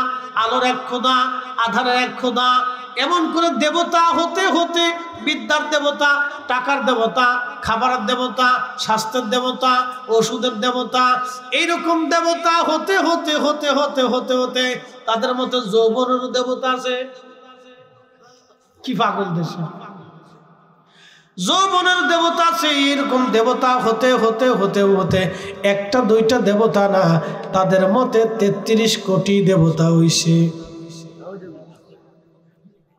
আলোর এক খোদা, আধারের এক খোদা। এমন করে দেবতা হতে হতে বিদ্যার দেবতা, টাকার দেবতা, খাবারের দেবতা, স্বাস্থ্যের দেবতা, ওষুধের দেবতা, এইরকম দেবতা হতে হতে হতে হতে হতে হতে তাদের মধ্যে যৌবনের দেবতা আছে। কি পাগল দেশে! যৌবনের দেবতা আছে। এরকম দেবতা হতে হতে হতে হতে একটা দুইটা দেবতা না, তাদের মতে 33 কোটি দেবতা হইছে।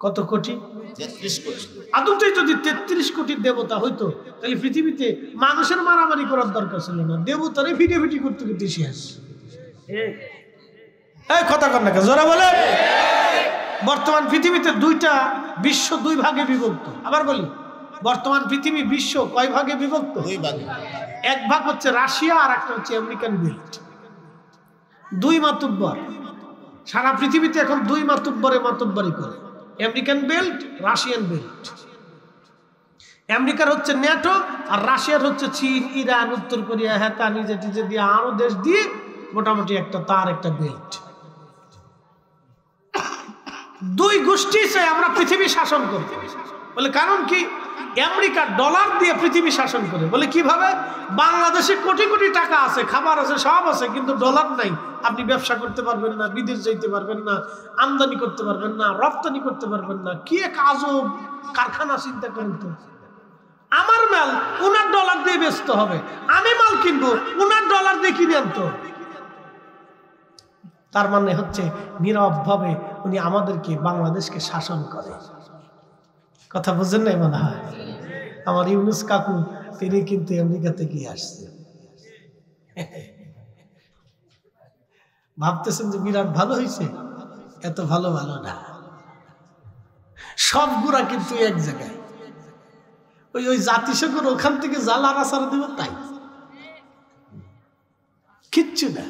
কত কোটি? 33 কোটি। আদতে যদি 33 কোটি দেবতা হইতো তাহলে পৃথিবীতে মানুষের মারামারি করার দরকার ছিল না, দেবতারে ফিটিফিটি করতে করতে শেষ। এই কথা কর না কে? জোরে বলে। বর্তমান পৃথিবীতে দুইটা বিশ্ব দুই ভাগে বিভক্ত। আবার বলি, বর্তমান পৃথিবী বিশ্ব কয় ভাগে বিভক্ত? দুই ভাগে। এক ভাগ হচ্ছে রাশিয়া আর একটা হচ্ছে আমেরিকান বেল্ট। দুই মাতুব্বর সারা পৃথিবীতে এখন, দুই মাতুব্বরে মাতুব্বরি করে। American belt, Russian belt. আমেরিকার হচ্ছে ন্যাটো আর রাশিয়ার হচ্ছে চীন, ইরান, উত্তর কোরিয়া, হ্যাঁ তা নিজে টিজে দিয়ে আরো দেশ দিয়ে মোটামুটি একটা তার একটা বেল্ট। দুই গোষ্ঠী চাই আমরা পৃথিবী শাসন করি। বলে কারণ কি? আমেরিকা ডলার দিয়ে পৃথিবী শাসন করে। বলে কিভাবে? বাংলাদেশে কোটি কোটি টাকা আছে, খাবার আছে, সব আছে, কিন্তু ডলার নাই। আপনি ব্যবসা করতে পারবেন না, বিদেশ যাইতে পারবেন না, আমদানি করতে পারবেন না, রপ্তানি করতে পারবেন না। কি এক আজব কারখানা! চিন্তা করেন তো। আমার মাল উনার ডলার দিয়ে বেচতে হবে, আমি মাল কিনবো উনার ডলার দিয়ে কিনে আনতো। তার মানে হচ্ছে নীরব ভাবে উনি আমাদেরকে, বাংলাদেশকে শাসন করে। কথা বুঝেন নাই মনে হয়? আমার ইউনুস কাকু তিনি কিন্তু আমেরিকা থেকে আসছে। ভাবতেছেন যে বিরাট ভালো হয়েছে, এত ভালো ভালো না। সবগুলা কিন্তু এক জায়গায়। ওই ওই জাতিসংঘের ওখান থেকে জ্বালার আসার দেব তাই কিচ্ছু না।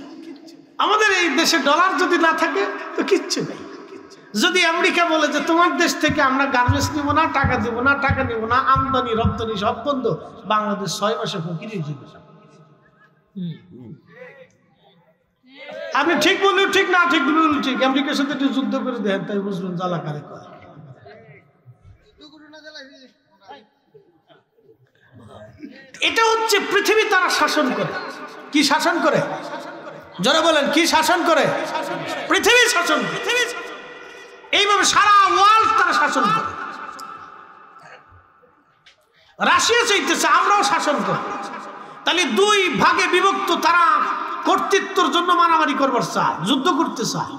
আমাদের এই দেশে ডলার যদি না থাকে তো কিচ্ছু নেই। যদি আমেরিকা বলে যে তোমার দেশ থেকে আমরা গার্মেন্টস নিব না, টাকা দিব না, টাকা নিব না, আমদানি রপ্তানি সব বন্ধ, বাংলাদেশ 6 মাসে ফকির হয়ে যাবে। আপনি ঠিক বললেও ঠিক, না ঠিক বললেও ঠিক। আমেরিকার সাথে একটু যুদ্ধ করে দেন, তাই বুঝবেন জ্বালা কারে করে। এটা হচ্ছে পৃথিবী তারা শাসন করে। কি শাসন করে? যারা বলেন কি শাসন করে? পৃথিবী শাসন। এইভাবে সারা ওয়ার্ল্ড তারা শাসন করে। রাশিয়া চাইতেছে আমরাও শাসন করি। তাহলে দুই ভাগে বিভক্ত, তারা কর্তৃত্বের জন্য মারামারি করবার চায়, যুদ্ধ করতে চায়।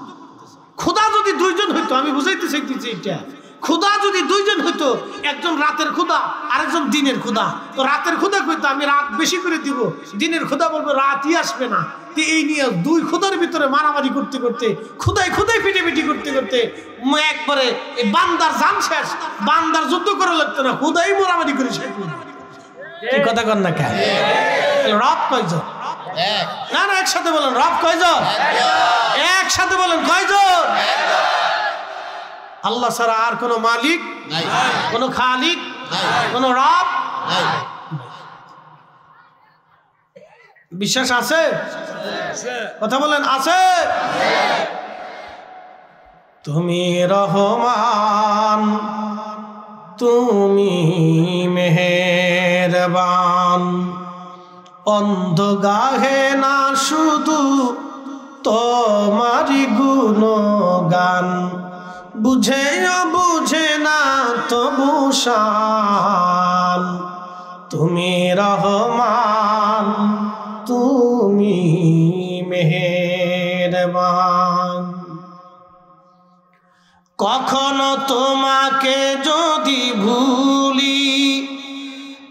খোদা যদি দুইজন হইতো, আমি বুঝাইতে চাইতেছি এটা, খোদা যদি দুইজন হইতো, একজন রাতের খোদা আরেকজন দিনের খোদা, তো রাতের খোদা কইতো আমি রাত বেশি করে দিব, দিনের খোদা বলবো রাতই আসবে না। এই নিয়ে দুই খোদার ভিতরে মারামারি করতে করতে, খোদাই খোদাই পিটিপিটি করতে করতে একবারে বান্দার জান শেষ। বান্দার যুদ্ধ করা লাগতো না, খোদাই মারামারি করে শেষ। এই কথা কন না কেন? রব কয়জন? না না, একসাথে বলেন রব কয়জন? একসাথে বলেন কয়জন? আল্লাহ ছাড়া আর কোন মালিক নাই, কোন খালিক, কোন রব নাই। বিশ্বাস আছে? কথা বলেন আছে? তো তুমি রহমান, তুমি মেহেরবান। অন্ধ গাহে না শুধু তোমারি গুণগান, বুঝেও বুঝে না তবু শান। তুমি রহমান, তুমি মেহেরবান। কখনো তোমাকে যদি ভুলি,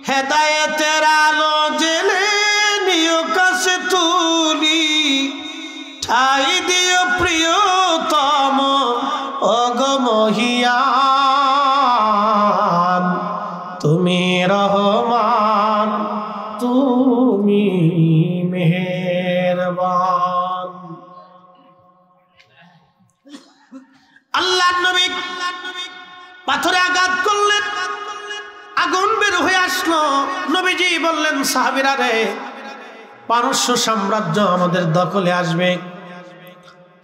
হেদায়েতের আলো জেলে নিও কাছে তুলি। ঠাই দিও প্রিয়তম অগমহিয়ান। তুমি রহমান, তুমি মেহেরবান। আল্লাহ নবী পাথরে আঘাত করলেন, আগুন বের হয়ে আসলো। নবীজি বললেন, সাহাবীরা রে, পারস্য সাম্রাজ্য আমাদের দখলে আসবে।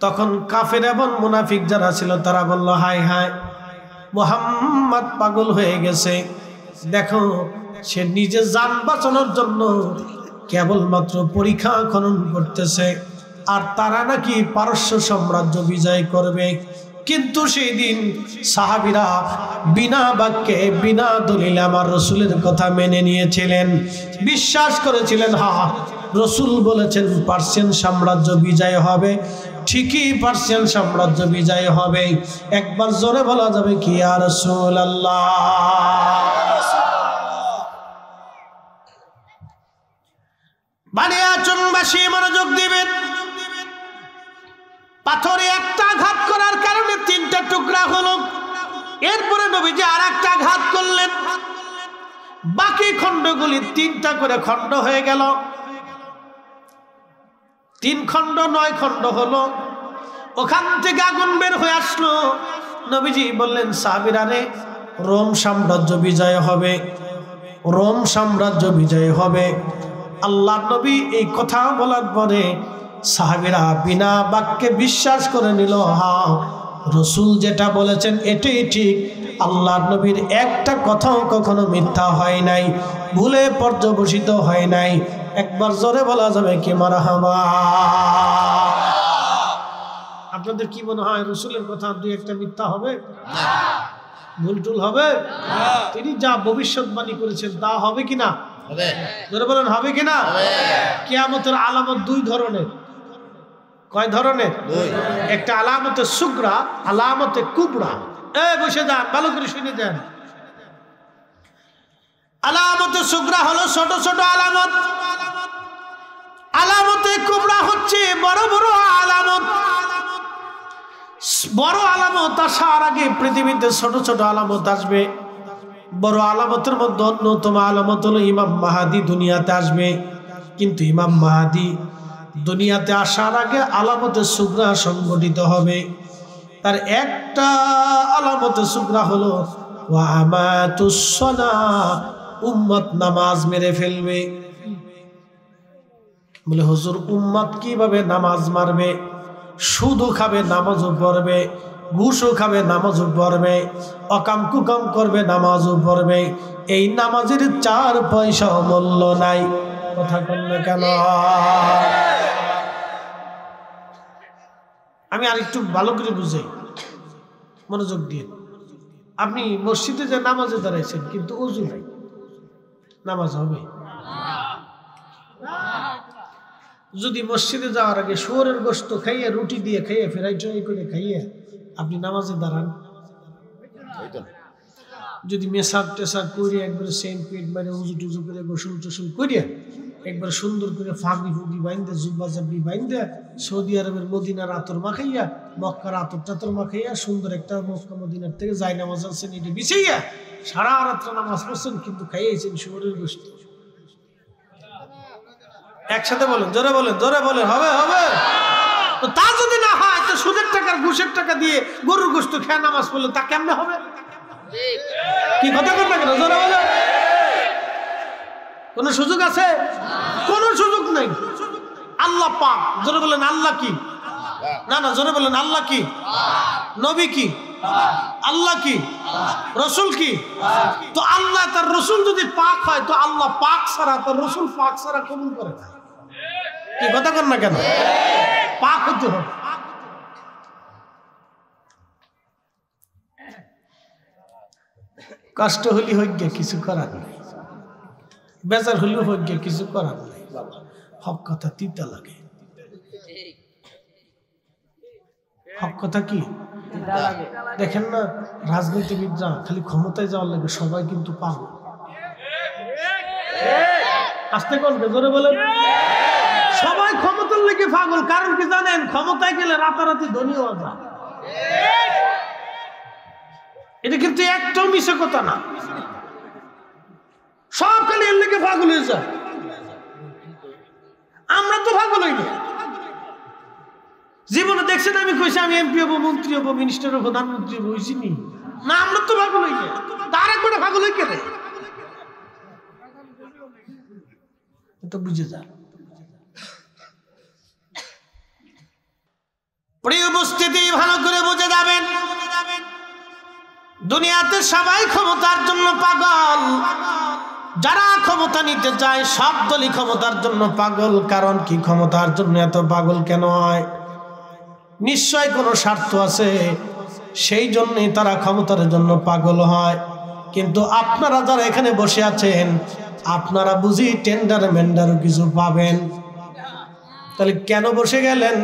তখন কাফের এবং মুনাফিক যারা ছিল তারা বলল, হায় হায়, মুহাম্মদ পাগল হয়ে গেছে। দেখো, সে নিজে জান বাঁচানোর জন্য কেবলমাত্র পরীক্ষা খনন করতেছে, আর তারা নাকি পারস্য সাম্রাজ্য বিজয় করবে। কিন্তু সেই দিন সাহাবীরা বিনা বাক্যে বিনা দলিলে আমার রসুলের কথা মেনে নিয়েছিলেন, বিশ্বাস করেছিলেন। হ্যাঁ, রসুল বলেছেন পার্সিয়ান সাম্রাজ্য বিজয় হবে, ঠিকই পার্সিয়ান সাম্রাজ্য বিজয় হবে। একবার জোরে বলা যাবে কি, ইয়া রাসূলুল্লাহ। বানিয়াচংবাসী মনোযোগ দিবেন। পাথরে একটা আঘাত করার কারণে 3টা টুকরা হলো। এরপরে নবীজি আর একটা আঘাত করলেন, বাকি খণ্ডগুলি 3টা করে খণ্ড হয়ে গেল। 3 খণ্ড 9 খণ্ড হলো। ওখান থেকে আগুন বের হয়ে আসলো। নবীজি বললেন, সাহাবীরা রে, রোম সাম্রাজ্য বিজয় হবে, রোম সাম্রাজ্য বিজয় হবে। আল্লাহ নবী এই কথা বলার পরে সাহাবীরা বিনা বাক্যে বিশ্বাস করে নিল, হ্যাঁ, রসুল যেটা বলেছেন এটাই ঠিক। আল্লাহ নবীর একটা কথাও কখনো মিথ্যা হয় নাই, ভুলে পর্যবসিত হয় নাই। একবার জোরে বলা যাবে কি, মারহাবা। আপনাদের কি মনে হয়, রসুলের কথা 2-1টা মিথ্যা হবে? ভুল টুল হবে? তিনি যা ভবিষ্যৎবাণী করেছেন তা হবে কিনা? জোরে বলেন, হবে কিনা? কিয়ামতের আলামত 2 ধরনের। কয় ধরনের? একটা আলামতে সুগরা, আলামতে কুবরা। বসে যান, ভালো করে শুনে যান। আলামতে সুগরা হলো ছোট ছোট আলামত, আলামতে কুবরা হচ্ছে বড় বড় আলামত। বড় আলামত আসার আগে পৃথিবীতে ছোট ছোট আলামত আসবে। বড় আলামতের মধ্যে অন্যতম আলামত হলো ইমাম মাহাদি দুনিয়াতে আসবে। কিন্তু ইমাম মাহাদি দুনিয়াতে আসার আগে আলামতে সুগরা সংগঠিত হবে। তার একটা আলামতে সুগরা হলো ওয়ামাতুস সালাহ, উম্মত নামাজ মেরে ফেলবে। বলে, হুজুর, উম্মত কিভাবে নামাজ মারবে? সুদও খাবে, নামাজও পড়বে, ঘুষও খাবে, নামাজও পড়বে, অকাম কুকাম করবে, নামাজও পড়বে। এই নামাজের 4 পয়সাও মূল্য নাই। কথা বললে কেন? আমি আরেকটু ভালো করে বুঝাই, মনোযোগ দিয়ে। আপনি মসজিদে যে নামাজে দাঁড়াইছেন, কিন্তু ওযু নাই, নামাজ হবে? যদি মসজিদে যাওয়ার আগে শুয়োরের গোশত খাইয়ে, রুটি দিয়ে খাইয়ে, ফ্রাইড রাইস করে খাইয়ে আপনি নামাজে দাঁড়ান, যদি মেসাক টেসাক করে একবারে সেম পেট বাইরে উজু টুজু করে গোসল টোসল করিয়া একবার সুন্দর করে ফাঁকি ফুকি বাইন্দে, জুব্বা জাব্বি বাইন্দে, সৌদি আরবের মদিনার আতর মাখাইয়া, মক্কার আতর টাতর মাখাইয়া, সুন্দর একটা মক্কা মদিনার থেকে যাই নামাজ আনছেন, এটি বিছাইয়া সারা রাত্র নামাজ পড়ছেন, কিন্তু খাইয়েছেন শুয়োরের গোশত। একসাথে বলেন, জোরে বলেন, জোরে বলেন, হবে? হবে? তো তা যদি না হয়, তো সুদের টাকার ঘুষের টাকা দিয়ে গরুর গোশত খেয়ে নামাজ পড়লে তা কেমনে হবে? কি কথা বলেন না কেন? জোরে বলেন। কোন সুযোগ আছে? কোন সুযোগ নাই। আল্লাহ পাক। জোরে বলেন, আল্লাহ কি? না না, জোরে বলেন, আল্লাহ কি? নবী কি? আল্লাহ কি? রসুল কি? তো আল্লাহ তার রসুল যদি পাক হয় তো আল্লাহ পাক ছাড়া তার রসুল পাক ছাড়া কবুল করে না। কি কথা কর না কেন? পাক হতে হবে। কষ্ট হলি হয়ে গিয়ে কিছু করার নেই, বেজার হলেও হয়ে গিয়ে কিছু করার নেই। হক কথা তিতা লাগে। হক কথা কি? দেখেন না, রাজনীতিবিদরা খালি ক্ষমতায় যাওয়ার লাগে সবাই কিন্তু পাগল। আসতে কোন জোরে বলেন। সবাই ক্ষমতার লেগে পাগল। কারণ কি জানেন? ক্ষমতায় গেলে রাতারাতি ধনী হওয়া যায়। এটা কিন্তু একটাও মিশে কথা না। সব খালি এর লেগে পাগল হয়ে যায়। আমরা তো পাগল হই না। জীবনে দেখছেন আমি কইছি আমি এমপি হবো, মন্ত্রী হবো, মিনিস্টার হবো, প্রধানমন্ত্রী হবো, হইছি নি না? আমরা তো পাগল হই না। তার একবারে পাগল হই কেন? তো বুঝে যা। প্রিয় উপস্থিতি, ভালো করে বুঝে যাবেন, দুনিয়াতে সবাই ক্ষমতার জন্য পাগল। যারা ক্ষমতা নিতে চায় সব দলই ক্ষমতার জন্য পাগল। কারণ কি? ক্ষমতার জন্য এত পাগল কেন হয়? নিশ্চয় কোনো স্বার্থ আছে, সেই জন্যই তারা ক্ষমতার জন্য পাগল হয়। কিন্তু আপনারা যারা এখানে বসে আছেন, আপনারা বুঝি টেন্ডার মেন্ডারও কিছু পাবেন। তাহলে কেন বসে গেলেন?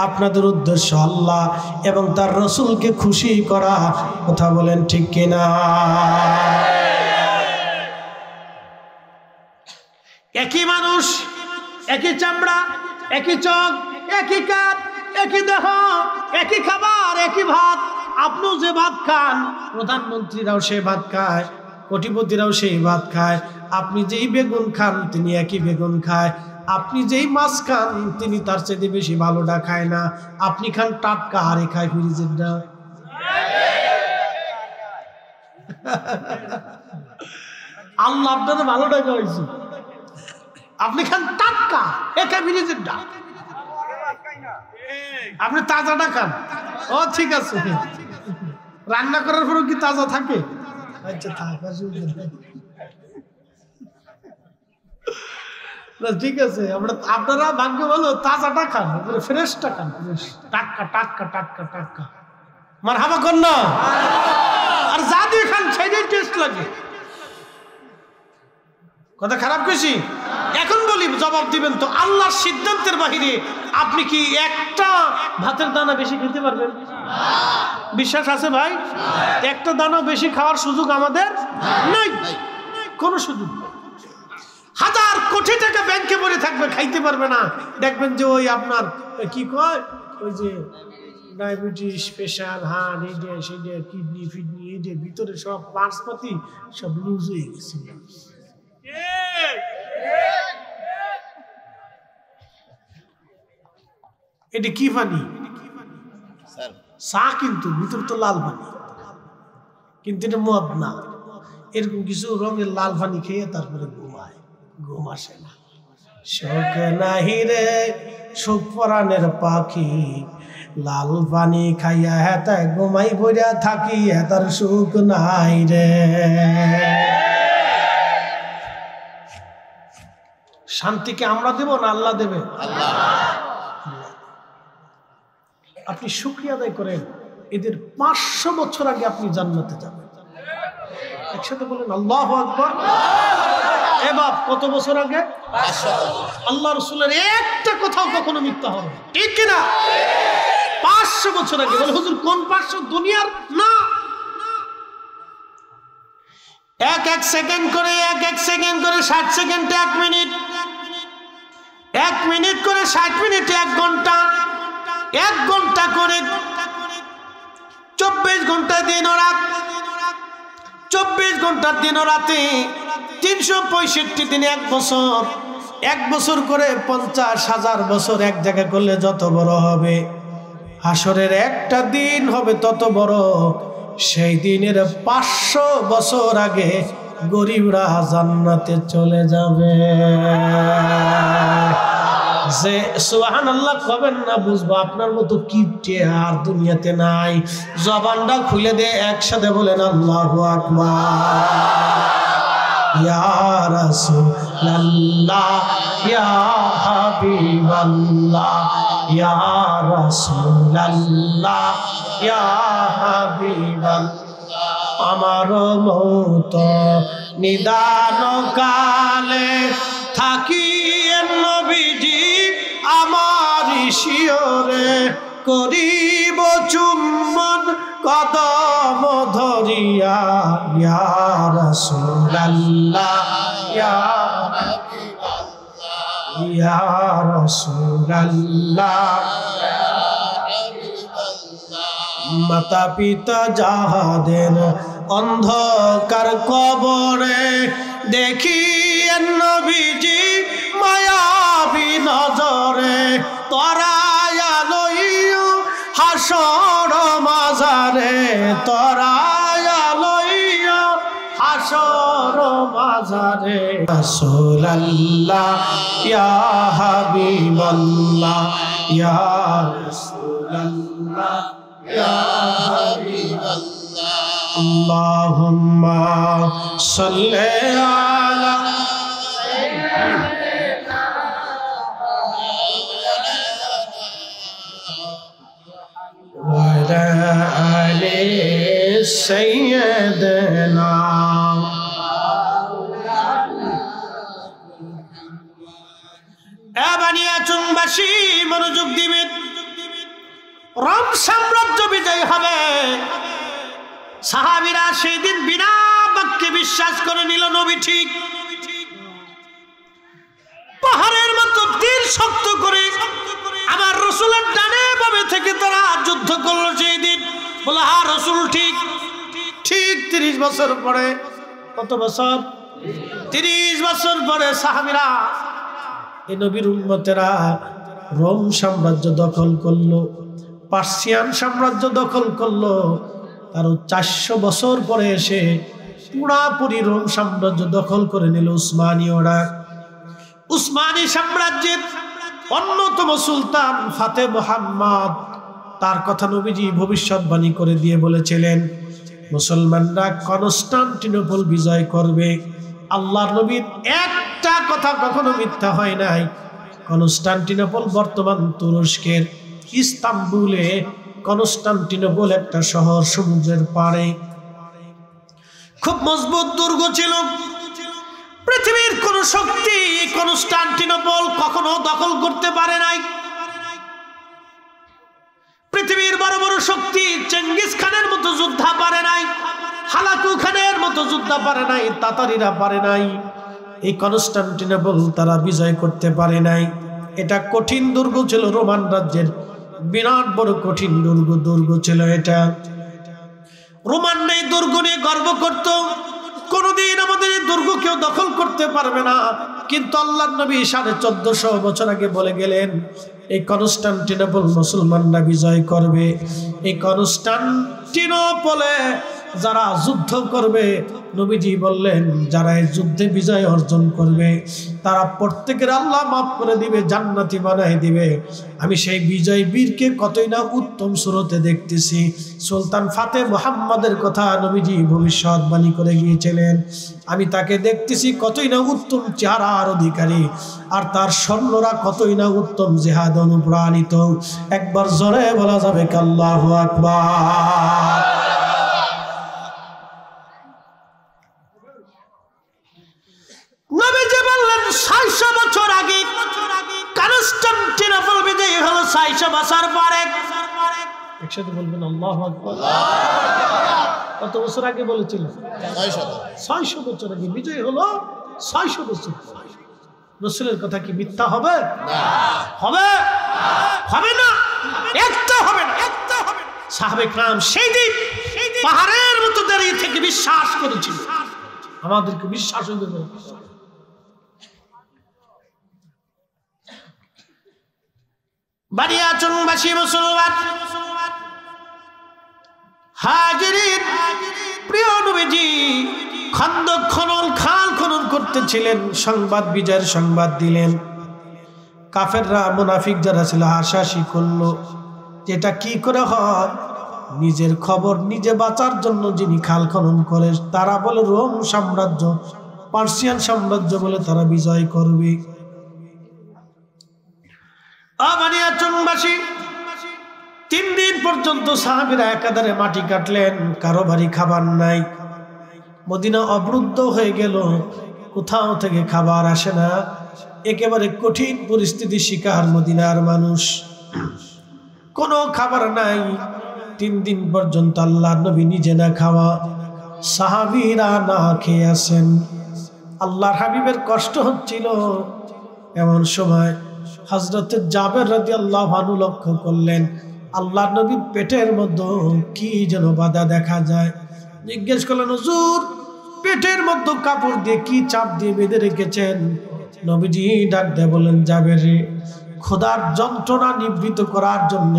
আপনাদের উদ্দেশ্য আল্লাহ এবং তার রসুলকে খুশি করা। কথা বলেন ঠিক কিনা? একই মানুষ, একই চামড়া, একই চোখ, একই কাঠ, একই দেহ, একই খাবার, একই ভাত। আপনিও যে ভাত খান, প্রধানমন্ত্রীরাও সেই ভাত খায়, কোটিপতিরাও সেই ভাত খায়। আপনি যেই বেগুন খান তিনি একই বেগুন খায়। আপনি যেই মাছ খান তিনি তার চেয়ে বেশি ভালোটা খায় না। আপনি খান টাটকা, আরে খায় ফ্রিজেরটা। আল্লাহ আপনাদের ভালোটা খাওয়াইছে, আপনি খান টাটকা, একা ফ্রিজেরটা। আপনি তাজাটা খান। ও ঠিক আছে, রান্না করার পরেও কি তাজা থাকে? আচ্ছা থাকা ঠিক আছে। আপনারা ভাগ্য ভালো, তাজাটা খান, ফ্রেশটা খান, টাটকা টাটকা টাটকা টাটকা। মারহাবা কর না। আর যা দিয়ে খান সেটাই টেস্ট লাগে। কথা খারাপ কইছি? এখন বলি, জবাব দিবেন তো। আল্লাহর সিদ্ধান্তের বাহিরে আপনি কি একটা ভাতের দানা বেশি খেতে পারবেন? বিশ্বাস আছে ভাই? একটা দানা বেশি খাওয়ার সুযোগ আমাদের নাই, কোনো সুযোগ। হাজার কোটি টাকা ব্যাংকে পড়ে থাকবে, খাইতে পারবে না। দেখবেন যে ওই আপনার কি কয়, ওই যে ডায়াবেটিস, প্রেশার, হার্ট, এইটা সেইটা, কিডনি ফিডনি, এইটা ভিতরে সব পার্টসপাতি সব লুজ হয়ে গেছে। এটা কি পানি? চা, কিন্তু ভিতর তো লাল পানি, কিন্তু এটা মদ না। এরকম কিছু রঙের লাল পানি খেয়ে তারপরে ঘুমায়, ঘুম আসে না। শোক নাহি রে সুখ পরাণের পাখি, লাল পানি খাইয়া হেতায় ঘুমাই বইরা থাকি, হেতার সুখ নাই রে। শান্তিকে আমরা দেব না আল্লাহ দেবে? আপনি শুকরিয়া আদায় করেন, এদের 500 বছর আগে আপনি জান্নাতে যাবেন। একসাথে বলেন আল্লাহু আকবার। এ বাপ, কত বছর আগে? 500। আল্লাহ রাসূলের একটা কথাও কখনো মিথ্যা হবে, ঠিক কিনা? 500 বছর আগে। বলে হুজুর কোন 500? দুনিয়ার না। এক সেকেন্ড করে, এক সেকেন্ড করে 60 সেকেন্ডে 1 মিনিট, 1 মিনিট করে 60 মিনিটে 1 ঘন্টা, 1 ঘন্টা করে 24 ঘন্টা দিন ও রাত, 24 ঘন্টা দিন ও রাতে 365 দিনে 1 বছর, 1 বছর করে 50,000 বছর এক জায়গায় করলে যত বড় হবে, হাসরের একটা দিন হবে তত বড়। সেই দিনের 500 বছর আগে গরিবরা জান্নাতে চলে যাবে। যে সুবহানাল্লাহ কবেন না বুঝবো আপনার মতো কিপটে আর দুনিয়াতে নাই। জবানটা খুলে দিয়ে একসাথে বলেন আল্লাহু আকবার। ইয়া রাসূলুল্লাহ ইয়া হাবিবাল্লাহ ইয়া রাসূলুল্লাহ ইয়া হাবিবাল্লাহ। আমার মত নিদান কালে থাকি নবীজি আমার শিয়রে করিব চুম্বন কদম ধরিয়া। ইয়া রাসূলুল্লাহ ইয়া ইয়া রাসূলুল্লাহ। মাতা পিতা যাহাদের অন্ধকার কবরে দেখি নবীজি মায়াবী নজরে তরায়া লইও হাসর মাজারে। তরায়া লইও হাসর মাজারে। রাসূলুল্লাহ ইয়া হাবিবাল্লাহ ইয়া রাসূলুল্লাহ ইয়া হাবিবাল্লাহ। আল্লাহুম্মা সাল্লি আলা ওয়া আলা আলি সাইয়্যিদিনা। বানিয়াচুনবাসী মনোযোগ দিবেন। রোম সাম্রাজ্য বিজয় হবে। সাহাবীরা সেই দিন বিনা বাক্যে বিশ্বাস করে নিল নবী ঠিক। পাহাড়ের মতো তীর শক্ত করে আমার রাসূলের ডানে বামে থেকে তারা যুদ্ধ করলো সেই দিন। বলে হ্যাঁ রাসূল ঠিক। ঠিক 30 বছর পরে, কত বছর? 30 বছর পরে সাহাবীরা এই নবীর উম্মতেরা রোম সাম্রাজ্য দখল করলো, পার্সিয়ান সাম্রাজ্য দখল করলো। আরো 400 বছর পরে এসে পুরাপুরি রোম সাম্রাজ্য দখল করে নিল উসমানীয়রা। উসমানী সাম্রাজ্যের অন্যতম সুলতান ফাতে মুহাম্মদ, তার কথা নবীজি ভবিষ্যৎবাণী করে দিয়ে বলেছিলেন মুসলমানরা কনস্টান্টিনোপল বিজয় করবে। আল্লাহর নবীর একটা কথা কখনো মিথ্যা হয় নাই। কনস্টান্টিনোপল বর্তমান তুরস্কের ইস্তাম্বুলে কনস্টান্টিনোপল একটা শহর, সমুদ্রের পাড়ে। খুব মজবুত দুর্গ ছিল। পৃথিবীর কোন শক্তি কনস্টান্টিনোপল কখনো দখল করতে পারে নাই। পৃথিবীর বড় বড় শক্তি চেঙ্গিস খানের মতো যোদ্ধা পারে নাই, হালাকু খানের মতো যোদ্ধা পারে নাই, তাতারিরা পারে নাই। এই কনস্টান্টিনোপল তারা বিজয় করতে পারে নাই। এটা কঠিন দুর্গ ছিল, রোমান রাজ্যের বিরাট বড় কঠিন দুর্গ ছিল এটা। রোমান এই দুর্গ নিয়ে গর্ব করত, কোনদিন আমাদের এই দুর্গ কেউ দখল করতে পারবে না। কিন্তু আল্লাহর নবী 1450 বছর আগে বলে গেলেন এই কনস্টান্টিনোপল মুসলমানরা বিজয় করবে। এই কনস্টান্টিনোপলে যারা যুদ্ধ করবে, নবীজি বললেন যারা এই যুদ্ধে বিজয় অর্জন করবে তারা প্রত্যেকের আল্লাহ মাফ করে দিবে, জান্নাতি বানাই দিবে। আমি সেই বিজয় বীরকে কতই না উত্তম সুরতে দেখতেছি। সুলতান ফাতে মুহাম্মদের কথা নবীজি ভবিষ্যৎবাণী করে গিয়েছিলেন। আমি তাকে দেখতেছি কতই না উত্তম চেহারার অধিকারী, আর তার সৈন্যরা কতই না উত্তম জিহাদ অনুপ্রাণিত। একবার জোরে বলা যাবে আল্লাহু আকবার। নবীজি বললেন 600 বছর আগে কনস্টান্টিনোপল বিজয় হলো। 600 বছর পরে একসাথে বলবেন আল্লাহু আকবার। কত বছর আগে বলেছিল? 600 বছর আগে বিজয় হলো। 600 বছর রাসূলের কথা কি মিথ্যা হবে? হবে? হবে না, একটা হবে না। সাহাবে کرام সেই দিন পাহাড়ের মতো দাঁড়িয়ে থেকে বিশ্বাস করেছিল। আমাদেরকে বিশ্বাস হয়ে গেল। বানিয়াচুনবাসী মুসলমান হাজিরিন, প্রিয় নবীজি খন্দক খনন, খাল খনন করতেছিলেন। সংবাদ, বিজয়ের সংবাদ দিলেন। কাফেররা মুনাফিক যারা ছিল হাসাহাসি করলো, যেটা কি করে হয়, নিজের খবর নিজে বাঁচার জন্য যিনি খাল খনন করে, তারা বলে রোম সাম্রাজ্য, পার্সিয়ান সাম্রাজ্য বলে তারা বিজয় করবে। বানিয়াচংবাসী 3 দিন পর্যন্ত সাহাবীরা একাধারে মাটি কাটলেন, কারো বাড়ি খাবার নাই। মদিনা অবরুদ্ধ হয়ে গেল, কোথাও থেকে খাবার আসে না, একেবারে কঠিন পরিস্থিতি শিকার মদিনার মানুষ, কোনো খাবার নাই। 3 দিন পর্যন্ত আল্লাহর নবী নিজে না খাওয়া, সাহাবীরা না খেয়ে আছেন। আল্লাহর হাবিবের কষ্ট হচ্ছিল। এমন সময় হযরত জাবের রাদিয়াল্লাহু আনহু লক্ষ্য করলেন আল্লাহর নবীর পেটের মধ্যে কি যেন বাধা দেখা যায়। জিজ্ঞেস করলেন, হুজুর পেটের মধ্যে কাপড় দিয়ে কি চাপ দিয়ে বেঁধে রেখেছেন? নবীজি ডাক দিয়ে বললেন, জাবের রে, খোদার যন্ত্রণা নিবৃত করার জন্য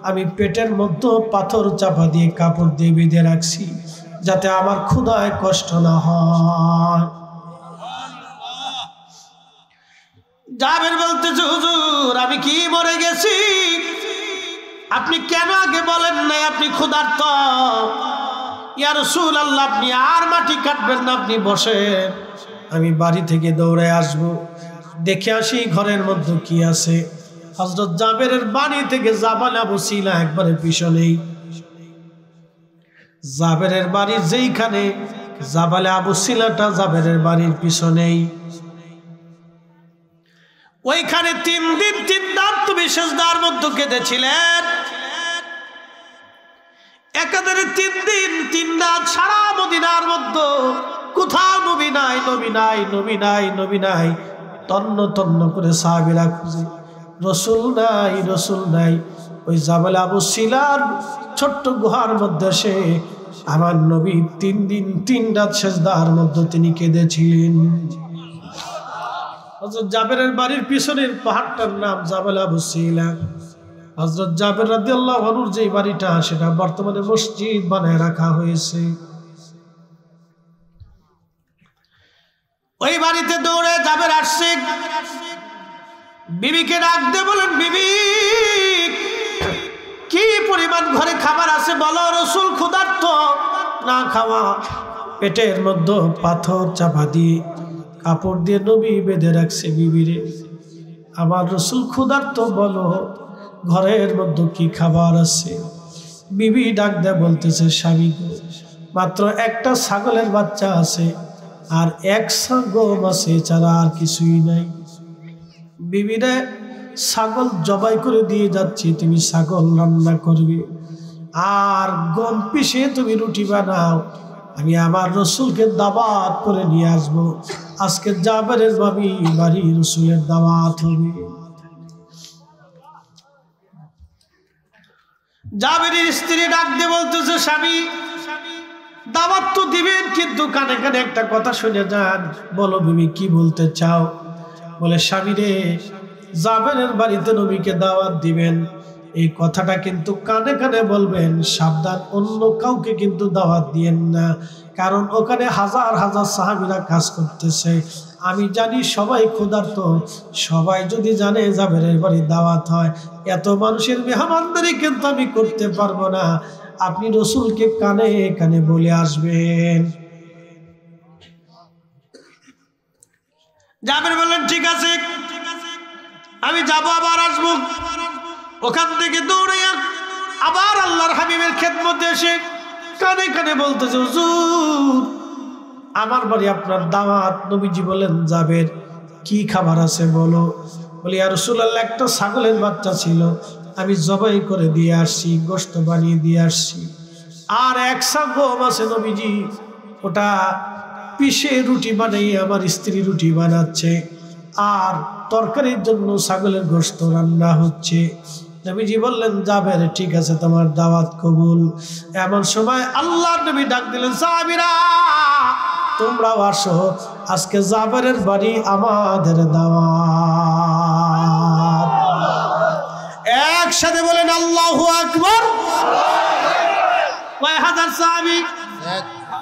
আমি পেটের মধ্যে পাথর চাপা দিয়ে কাপড় দিয়ে বেঁধে রাখছি, যাতে আমার ক্ষুধায় কষ্ট না হয়। জাবের বলতেছে, হুজুর আমি কি মরে গেছি? আপনি কেন আগে বলেন নাই আপনি ক্ষুধার্ত? ইয়া রাসূলুল্লাহ, আপনি আর মাটি কাটবেন না, আপনি বসেন, আমি বাড়ি থেকে দৌড়ে আসব, দেখে আসি ঘরের মধ্যে কি আছে। হযরত জাবেরের বাড়ি থেকে জাবাল আবু সিলা একবারে পিছনেই। জাবেরের বাড়ি যেইখানে, জাবাল আবু সিলাটা জাবেরের বাড়ির পিছনেই। ওইখানে 3 দিন 3 রাত তুমি সিজদার মধ্যে কেঁদেছিলেন। একাধারে 3 দিন 3 রাত সারা মদিনার মধ্যে কোথাও নবী নাই, নবী নাই, নবী নাই, নবী নাই। তন্ন তন্ন করে সাহাবীরা খুঁজে, রসুল নাই, রসুল নাই। ওই জাবাল আবু সিলার ছোট্ট গুহার মধ্যে সে আমার নবী 3 দিন 3 রাত সিজদার মধ্যে তিনি কেঁদেছিলেন। হযরত জাবেরের বাড়ির পিছনের পাহাড়টার নাম জাবাল আবু সিলা। হযরত জাবের রাদিয়াল্লাহু আনহুর যে বাড়িটা, সেটা বর্তমানে মসজিদ বানায় রাখা হয়েছে। ওই বাড়িতে দৌড়ে জাবের আসছে, বিবিকে ডাক দিয়ে বলেন, বিবি কি পরিমাণ ঘরে খাবার আছে বলো? রসুল ক্ষুধার্ত, না খাওয়া, পেটের মধ্যে পাথর চাপা দিয়ে কাপড় দিয়ে নবী বেঁধে রাখছে। বিবিরে, আমার রসুল ক্ষুধার্ত, বলো ঘরের মধ্যে কি খাবার আছে? বিবি ডাক দেয়া বলতেছে, স্বামী গো, মাত্র একটা ছাগলের বাচ্চা আছে আর 1 সা গম আছে, এছাড়া আর কিছুই নাই। বিবিরে, ছাগল জবাই করে দিয়ে যাচ্ছি, তুমি ছাগল রান্না করবে আর গম পিষে তুমি রুটি বানাও, আমি আমার রসুলকে দাওয়াত করে নিয়ে আসবো। আজকে জাবেরের বাড়ি রসুলের দাওয়াত হবে। জাবেরের স্ত্রী ডাক দিয়ে বলতেছে, স্বামী দাওয়াত তো দিবেন, কিন্তু কানে কানে একটা কথা শুনে যান। বলো বিবি, কি বলতে চাও? বলে, স্বামী রে, জাবেরের বাড়িতে নবীকে দাওয়াত দিবেন, এই কথাটা কিন্তু কানে কানে বলবেন, সাবধান, অন্য কাউকে কিন্তু দাওয়াত দিয়েন না, কারণ ওখানে হাজার হাজার সাহাবীরা কাজ করতেছে। আমি জানি সবাই ক্ষুধার্ত, সবাই যদি জানে জাবেরের বাড়ি দাওয়াত হয়, এত মানুষের মেহমানদারি কিন্তু আমি করতে পারবো না, আপনি রসুলকে কানে কানে বলে আসবেন। জাবের বললেন, ঠিক আছে, আমি যাবো, আবার আসবো। ওখান থেকে দৌড়ে আবার আল্লাহর হাবিবের খেদমতে এসে কানে কানে বলতেছে, হুজুর আমার বাড়ি আপনার দাওয়াত। নবীজি বলেন, জাবের কি খাবার আছে বলো? বলি, ইয়া রাসূলুল্লাহ, একটা ছাগলের বাচ্চা ছিল, আমি জবাই করে দিয়ে আসছি, গোশত বানিয়ে দিয়ে আসছি, আর 1 সা গম আছে নবীজি, ওটা পিষে রুটি বানিয়ে আমার স্ত্রী রুটি বানাচ্ছে, আর তরকারির জন্য ছাগলের গোশত রান্না হচ্ছে। নবীজি বললেন, জাবের ঠিক আছে, তোমার দাওয়াত কবুল। এমন সময় আল্লাহর নবী ডাক দিলেন, সাহাবীরা তোমরাও আসো, আজকে জাবেরের বাড়ি আমাদের দাওয়াত। একসাথে বলেন আল্লাহু আকবার। কয় হাজার সাহাবী?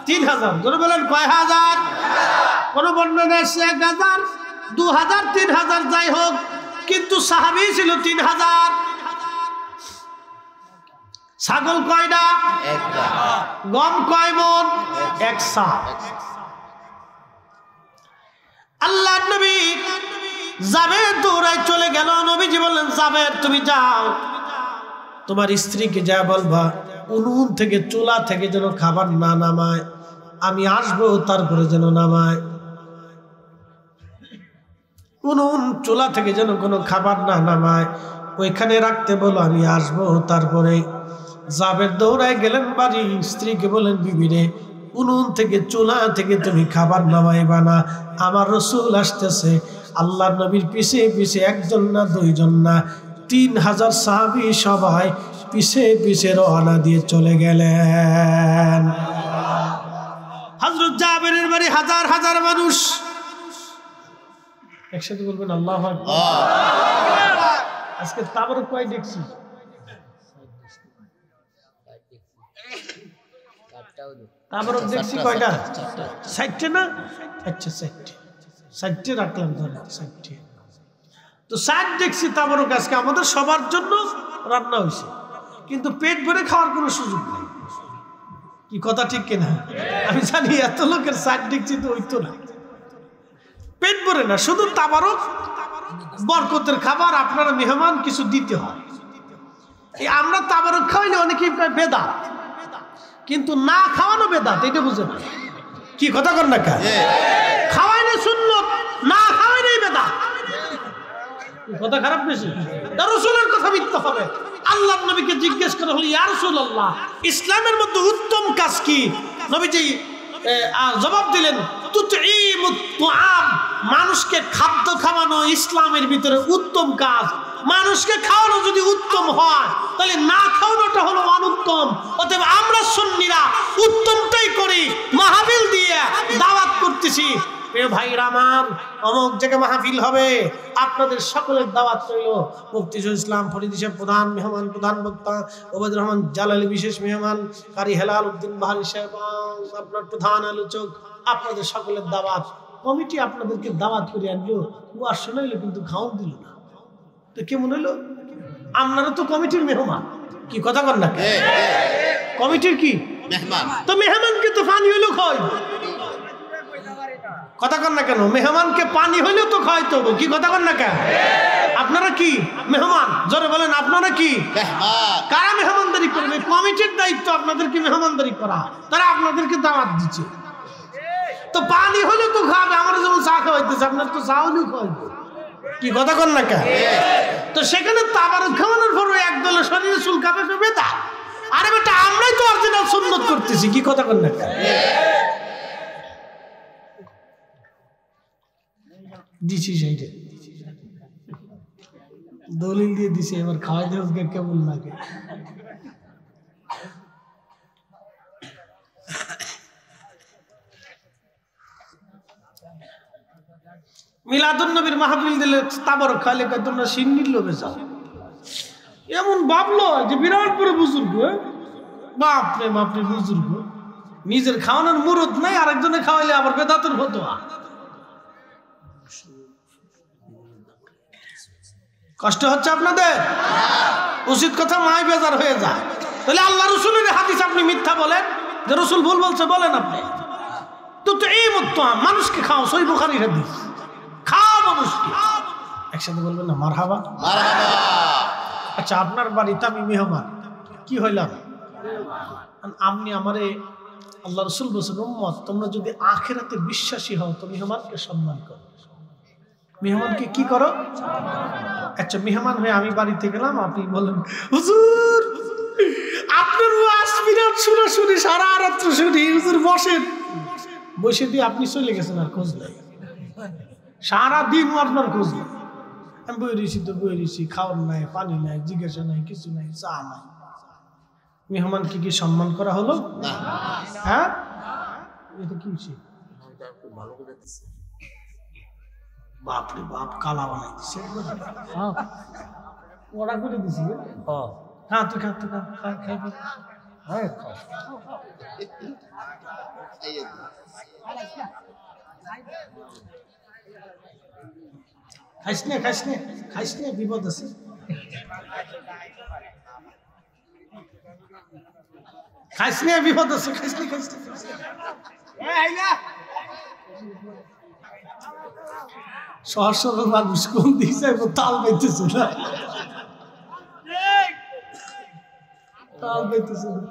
3000। জোরে বলেন, কয় হাজার? কোন বর্ণনা আছে 1000, 2000, 3000, যাই হোক, কিন্তু সাহাবী ছিল 3000। ছাগল কয়টা? একটা। গম কয় মন? 1 সা। আল্লাহর নবী জাবের দৌড়ায় চলে গেল। নবীজি বললেন, জাবের তুমি যাও, তোমার স্ত্রীকে যা বলবা উনুন থেকে চুলা থেকে যেন খাবার না নামায়, আমি আসবো তারপরে যেন নামায়। উনুন চুলা থেকে যেন কোনো খাবার না নামায়, ওইখানে রাখতে বলো, আমি আসবো তারপরে। জাবের দৌড়ায় গেলেন বাড়ি, স্ত্রীকে বলেন, বিবিরে উনুন থেকে চুলা থেকে তুমি খাবার নামাইবা না, আমার রাসূল আসতেছে। আল্লাহর নবীর পিছে পিছে একজন না দুইজন না 3000 সাহাবী সবাই পিছে পিছে রওনা দিয়ে চলে গেলেন। হযরত জাবেরের বাড়ি হাজার হাজার মানুষ। একসাথে বলবেন আল্লাহু আকবার। আজকে তাবরক কয় দেখছি? তাবরক দেখছি কয়টা? 60 না? আচ্ছা 60 রাখলাম, ধরে 60। তো 60 দেখছি তাবরক আজকে আমাদের সবার জন্য রান্না হয়েছে, কিন্তু পেট ভরে খাওয়ার কোনো সুযোগ নেই। কি কথা ঠিক কিনা? আমি জানি এত লোকের 60 দেখছি তো হইতো না, পেট ভরে না, শুধু তাবারক বরকতের খাবার, আপনারা মেহমান কিছু দিতে হয়। এই আমরা তাবারক খাওয়াইলে অনেকেই বেদাত, কিন্তু না খাওয়ানো বেদাত, এটা বুঝে না। কি কথা কর না? খাওয়াইলে সুন্নত, না খাওয়াইলেই বেদাত। কথা খারাপ বেশি, রাসূলের কথা মিথ্যা হবে। আল্লাহর নবীকে জিজ্ঞেস করা হলো, ইয়া রাসূলুল্লাহ, ইসলামের মধ্যে উত্তম কাজ কি? নবীজি জবাব দিলেন, তুতঈমুত তুআম, মানুষকে খাদ্য খাওয়ানো ইসলামের ভিতরে উত্তম কাজ। মানুষকে খাওয়ানো যদি উত্তম হয়, তাহলে না খাওয়ানোটা হলো অনুত্তম। অতএব আমরা সুন্নিরা উত্তমটাই করি, মাহফিল দিয়ে দাওয়াত করতেছি। প্রিয় ভাইরা আমার, অমুক জায়গায় মাহফিল হবে, আপনাদের সকলের দাওয়াত রইল। মুফতি শহীদুল ইসলাম ফরিদী সাহেব প্রধান মেহমান, প্রধান বক্তা, ওবায়দুর রহমান জালালী বিশেষ মেহমান, কারি হেলাল উদ্দিন বাহারি সাহেব আপনার প্রধান আলোচক, আপনাদের সকলের দাওয়াত। কমিটি আপনাদেরকে দাওয়াত করে আনলো, ও আর শোনাইলো কিন্তু খাওয়ান দিল না, তো কেমন হইলো? আপনারা তো কমিটির মেহমান। কি কথা কর না? কমিটির কি মেহমান? তো মেহমানকে তো পানি হইলেও খাওয়াইব। কথা কর না কেন? মেহমানকে পানি হইলেও তো খাওয়াইতে হবে। কি কথা কর না কেন? আপনারা কি মেহমান? জোরে বলেন, আপনারা কি মেহমান? কারা মেহমানদারি করবে? কমিটির দায়িত্ব আপনাদেরকে মেহমানদারি করা, তারা আপনাদেরকে দাওয়াত দিচ্ছে। তো পানি হলেও তো খাবে, আমরা যেমন চা খাওয়াইতেছে, আপনার তো চা হলেও খাওয়াইবে। কি কথা কর না কেন? তো সেখানে তাবারক খাওয়ানোর পর একদলের শরীরে চুল কাঁপে বেদা। আরে বেটা, আমরাই তো অরিজিনাল সুন্নত করতেছি। কি কথা কর না কেন? দিছি সেইটা দলিল দিয়ে দিছে, এবার খাওয়াই দেওয়া কেমন লাগে? মিলাদুন নবীর মাহফিল দিলে তাবারক খাইলে তোমরা সিন্নির লোভে যাও। এমন ভাবলো যে বিরাট বড় বুজুর্গ, বাপরে বাপরে বুজুর্গ, নিজের খাওয়ানোর মুরত নাই, আরেকজনে খাওয়াইলে আবার বেদাতের ফতোয়া। কষ্ট হচ্ছে আপনাদের? উচিত কথা মাই বেজার হয়ে যায়। তাহলে আল্লাহ রসুলের হাদিস আপনি মিথ্যা বলেন, যে রসুল ভুল বলছে বলেন আপনি। তো এই মতো মানুষকে খাও, সহিহ বুখারীর হাদিস, খাও মানুষকে। একসাথে বলবেন না মারহাবা? আচ্ছা, আপনার বাড়িতে আমি মেহমান, কি হইলাম? আপনি আমারে আল্লাহ রসুল বলছেন, উম্মত তোমরা যদি আখিরাতে বিশ্বাসী হও তো মেহমানকে সম্মান করো। মেহমানকে কি করো? আচ্ছা, মেহমান হয়ে আমি বাড়িতে গেলাম, আপনি বলেন, হুজুর আপনার ওয়াজ বিরাট শুনে সারা রাত্র শুনি, হুজুর বসেন। বসে দিয়ে আপনি চলে গেছেন, আর খোঁজ নাই, সারাদিন আপনার খোঁজ নাই। আমি বই রয়েছি, খাওয়ার নাই, পানি নাই, জিজ্ঞাসা নাই, কিছু নাই, চা নাই। মেহমানকে কি সম্মান করা হলো? হ্যাঁ, এটা কি বাপরে বাপ, কালা বানাই দিছে, ওরা করে দিছি। হ্যাঁ, তুই খা, তুই খা, খাইস নে বিপদ আছে। খাইস নে বিপদ আছে, খাইস নে। সহস্র মানুষ কোন দিকে তাল পাইতেছে না, তাল পাইতেছে না।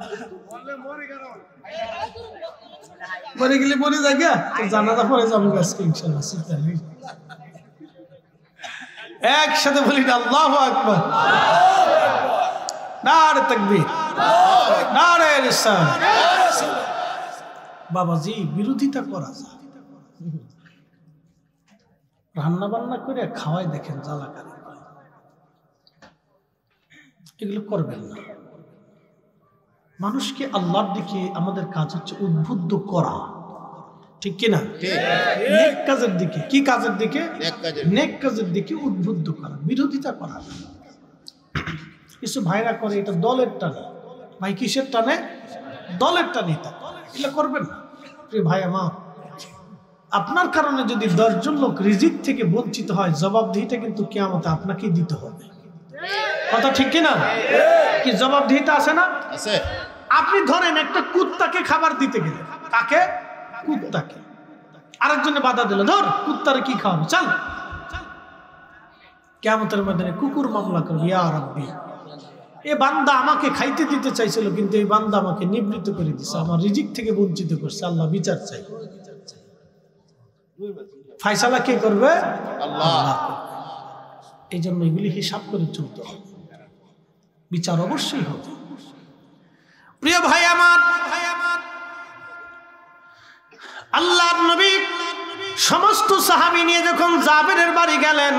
মরে গেলে মরে যাই গা, জানাজা পরে যাবো আজকে ইনশাআল্লাহ। একসাথে বলি না আল্লাহু আকবার, নারে তাকবীর, নারে রিসালাত। বাবাজি বিরোধিতা করা যায়, রান্না বান্না করে খাওয়াই দেখেন জ্বালাকারি, এগুলো করবেন না। মানুষকে আল্লাহর দিকে আমাদের কাজ হচ্ছে উদ্বুদ্ধ করা, ঠিক কিনা? নেক কাজের দিকে। কি কাজের দিকে? নেক কাজের দিকে উদ্বুদ্ধ করা, বিরোধিতা করা। কিছু ভাইরা করে এটা দলের টানে, ভাই কিসের টানে? দলের টানে। এটা করবেন না প্রিয় ভাই আমার। আপনার কারণে যদি 10 জন লোক রিজিক থেকে বঞ্চিত হয়, জবাবদিহিটা কিন্তু কিয়ামতে আপনাকেই দিতে হবে। কথা ঠিক কিনা? কি জবাবদিহিতা আছে না? আছে। আপনি ধরেন একটা কুত্তাকে খাবার দিতে গেলেন, কাকে? কুত্তাকে। আরেকজনে বাধা দিল, ধর কুত্তারে কি খাওয়াবো, চল। কিয়ামতের ময়দানে কুকুর মামলা করবে, ইয়া রাব্বি, এ বান্দা আমাকে খাইতে দিতে চাইছিল, কিন্তু এই বান্দা আমাকে নিবৃত্ত করে দিছে, আমার রিজিক থেকে বঞ্চিত করছে। আল্লাহ বিচার চাই। ফায়সালা কে করবে? আল্লাহ। এই জন্য এগুলি হিসাব করে চলতে হবে, বিচার অবশ্যই হবে। প্রিয় ভাই আমার, আল্লাহর নবী সমস্ত সাহাবী নিয়ে যখন জাবেরের বাড়ি গেলেন,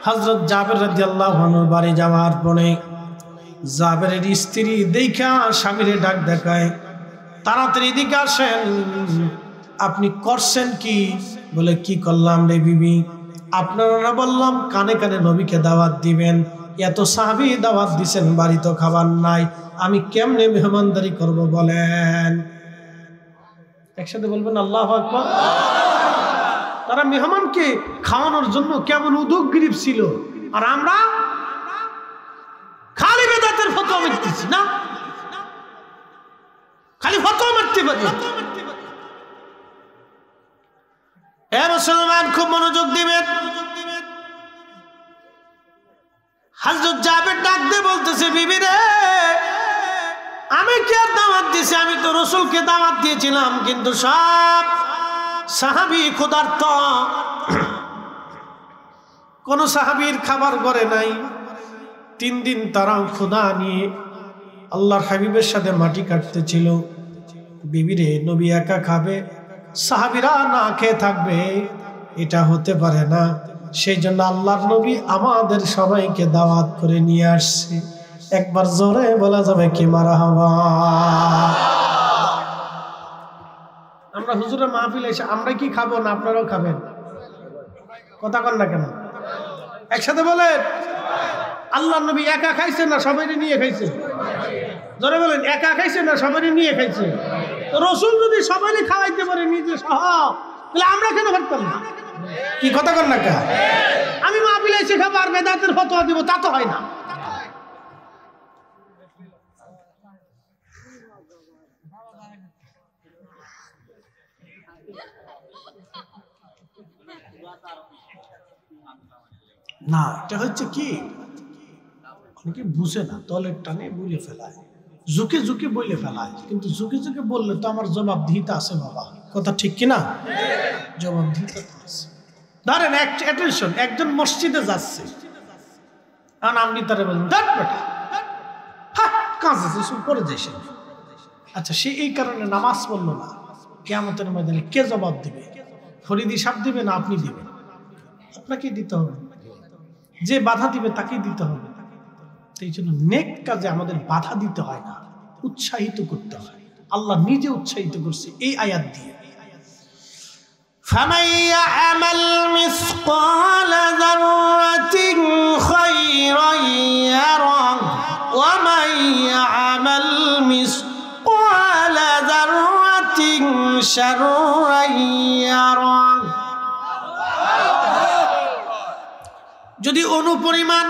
হযরত জাবের রাদিয়াল্লাহু আনহুর বাড়ি যাওয়ার পরে জাবেরের স্ত্রী দেখা স্বামীরে ডাক দেখায়, তাড়াতাড়ি দিকে আসেন, আপনি করছেন কি? বলে কি করলাম রে বিবি? আপনারা বললাম কানে কানে নবীকে দাওয়াত দিবেন, এত সাহাবী দাওয়াত দিছেন, বাড়ি তো খাবার নাই, আমি কেমনে মেহমানদারি করব বলেন? একসাথে বলবেন আল্লাহু আকবার। তারা মেহমানকে খাওয়ানোর জন্য কেমন উদ্যোগগ্রীব ছিল, আর আমরা খালি বেদাতের ফতোয়া মারতেছি না, খালি ফতোয়া মারতে পারি। এ মুসলমান খুব মনোযোগ দিবেন। হযরত জাবের ডাক দিয়ে বলতেছে, বিবি রে, আমি কি আর দাওয়াত দিছি? আমি তো রাসূলকে দাওয়াত দিয়েছিলাম, কিন্তু সব সাহাবী ক্ষুধার্ত, কোন সাহাবীর খাবার ঘরে নাই। 3 দিন তারাও ক্ষুধা নিয়ে আল্লাহর হাবিবের সাথে মাটি কাটতেছিল। বিবি রে, নবী একা খাবে, সাহাবীরা না খেয়ে থাকবে, এটা হতে পারে না। সেই জন্য আল্লাহর নবী আমাদের সবাইকে দাওয়াত করে নিয়ে আসছে। একবার জোরে বলা যাবে কি মারহাবা? আমরা হুজুরের মাহফিলে এসে আমরা কি খাবো না আপনারাও খাবেন? কথা কন না কেন? একসাথে বলেন, আল্লাহর নবী একা খাইছে না সবাই নিয়ে খাইছে? জোরে বলেন, একা খাইছে না সবাই নিয়ে খাইছে? তো রাসূল যদি সবাই খাওয়াইতে পারে নিজে সহ, তাহলে আমরা কেন পারতাম না? কি কথা কন না কেন? আমি মাহফিলে এসে খাবো আর বেদাতের ফতোয়া দিব, তা তো হয় না। না, এটা হচ্ছে কি, অনেকে বুঝে না, দলের টানে বলে ফেলায়, ঝুঁকে ঝুঁকে বলে ফেলায়। কিন্তু ঝুঁকে ঝুঁকে বললে তো আমার জবাবদিহিতা আছে বাবা, কথা ঠিক কিনা? জবাবদিহিতা আছে। ধরেন অ্যাটেনশন, একজন মসজিদে যাচ্ছে, আর আপনি তারা বললেন, দেখ বেটা, হ্যাঁ কাজ আছে, করে যাইস। আচ্ছা, সে এই কারণে নামাজ পড়লো না, কিয়ামতের ময়দানে কে জবাব দিবে? ফরিদি সাহেব দিবে না আপনি দিবেন? আপনাকেই দিতে হবে। যে বাধা দিবে তাকেই দিতে হবে। এই জন্য নেক কাজে আমাদের বাধা দিতে হয় না, উৎসাহিত করতে হয়। আল্লাহ নিজে উৎসাহিত করছে এই আয়াত দিয়ে, فَمَن يَعْمَلْ مِثْقَالَ ذَرَّةٍ خَيْرًا يَرَهُ وَمَن يَعْمَلْ مِثْقَالَ ذَرَّةٍ شَرًّا يَرَهُ। অনুপরিমাণ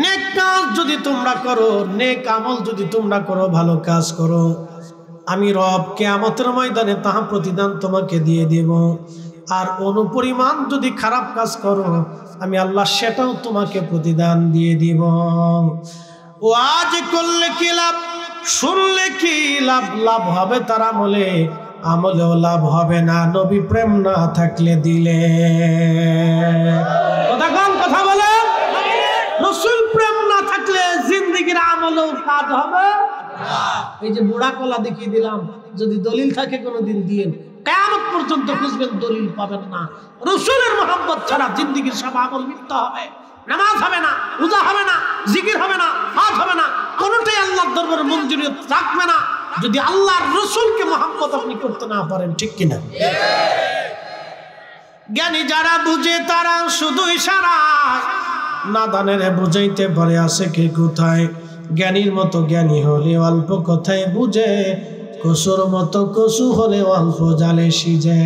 নেক কাজ যদি তোমরা করো, নেক আমল যদি তোমরা করো, ভালো কাজ করো, আমি রব কিয়ামতের ময়দানে তাহা প্রতিদান তোমাকে দিয়ে দেব। আর অনুপরিমাণ যদি খারাপ কাজ করো, আমি আল্লাহ সেটাও তোমাকে প্রতিদান দিয়ে দিব। ওয়াজ করলে কি লাভ, শুনলে কি লাভ? লাভ হবে তার আমলে, আমলেও লাভ হবে না নবী প্রেম না থাকলে দিলে। কথা বলে, রাসূল প্রেম না থাকলে জিন্দেগির আমলেও কাজ হবে না। এই যে বুড়া কলা দেখিয়ে দিলাম, যদি দলিল থাকে কোনোদিন দিয়েন, কিয়ামত পর্যন্ত খুঁজবেন দলিল পাবেন না। রাসূলের মহব্বত ছাড়া জিন্দেগির সব আমল মিথ্যা হবে। নামাজ হবে না, রোজা হবে না, জিকির হবে না, হজ হবে না, কোনোটাই আল্লাহর দরবারে মঞ্জুরিয়ত রাখবে না যদি আল্লাহর রাসূলকে মহব্বত আপনি করতে না পারেন। ঠিক কিনা? জ্ঞানী যারা বুঝে তারা শুধু ইশারায়, নাদানের বুঝাইতে পারে আছে কে কোথায়। জ্ঞানীর মতো জ্ঞানী হলে অল্প কথায় বুঝে, কসুর মতো কসু হলে অল্প জালে সিজে।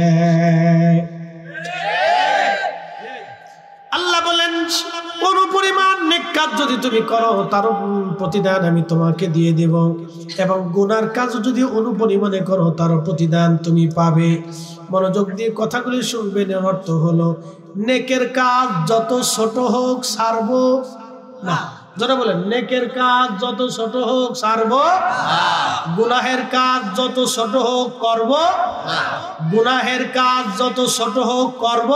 আল্লাহ বলেন কোন পরিমাণ নেক কাজ যদি তুমি করো তার প্রতিদান আমি তোমাকে দিয়ে দেব, এবং গুনার কাজ যদি অনুপরিমাণে করো তার প্রতিদান তুমি পাবে। মনোযোগ দিয়ে কথাগুলি শুনবেন। এর অর্থ হলো নেকের কাজ যত ছোট হোক ছাড়বো না। যারা বলেন নেকের কাজ যত ছোট হোক ছাড়বো না, গুনাহের কাজ যত ছোট হোক করব না, গুনাহের কাজ যত ছোট হোক করব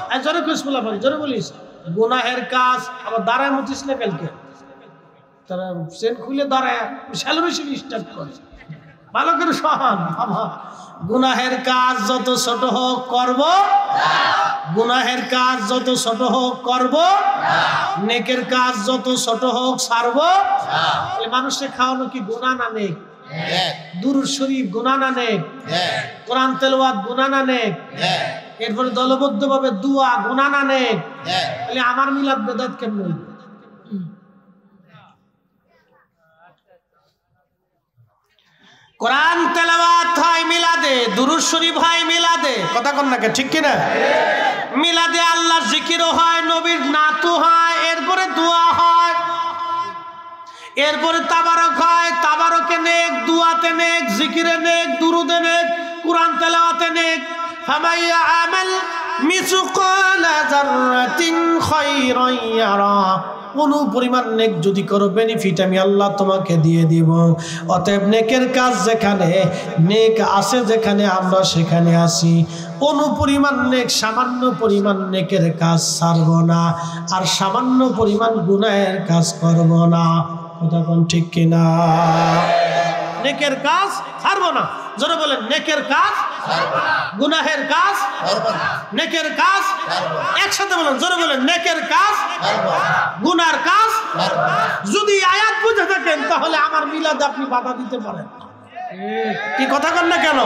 না। জোরে বিসমিল্লাহ বল, জোরে বলিস। গুনাহের কাজ আবার দাঁড়ায় মতিস না, কালকে তারা চেন খুলে দাঁড়ায় সেলিব্রেশন স্টার্ট করে, ভালো করে সহান। গুনাহের কাজ যত ছোট হোক করব না, গুনাহের কাজ যত ছোট হোক করব না, নেকের কাজ যত ছোট হোক ছাড়ব না। মানুষকে খাওয়ানো কি গুনাহ না নেক? দুরূদ শরীফ গুনাহ না নেক? কোরআন তেলাওয়াত গুনাহ না নেক? এরপরে দলবদ্ধভাবে দোয়া গুনাহ না নেক? তাহলে আমার মিলাদ বেদাত কেমন হইল? কোরআন তেলাওয়াত হয় মিলাদে, দুরূদ শরীফ হয় মিলাদে, কথা কন না কে? ঠিক কি না? মিলাদে আল্লাহর জিকিরও হয়, নবীর নাতও হয়, এরপরে দোয়া হয়, এরপরে তাবারক হয়, তাবারকে নেক, দুয়াতে নেক, জিকিরে নেক, দুরুদে নেক, কোরআন তেলাওয়াতে নেক। ফামাইয়া আমাল মিসকালা যাররাতিন খায়রান ইয়ারা, কোন পরিমাণ নেক যদি করো বেনিফিট আমি আল্লাহ তোমাকে দিয়ে দিব। অতএব নেকের কাজ যেখানে নেক আছে, যেখানে আমরা সেখানে আসি। কোন পরিমাণ নেক, সামান্য পরিমাণ নেকের কাজ ছাড়ব না, আর সামান্য পরিমাণ গুনাহের কাজ করব না। কথা কোন ঠিক কিনা? নেকের কাজ ছাড়ব না। জোরে বলেন নেকের কাজ, গুনাহের কাজ, নেকের কাজ, একসাথে বলেন, জোরে বলেন নেকের কাজ, গুনার কাজ। যদি আয়াত বুঝে থাকেন তাহলে আমার মিলাদে আপনি বাধা দিতে পারেন। কি কথা কন না কেন?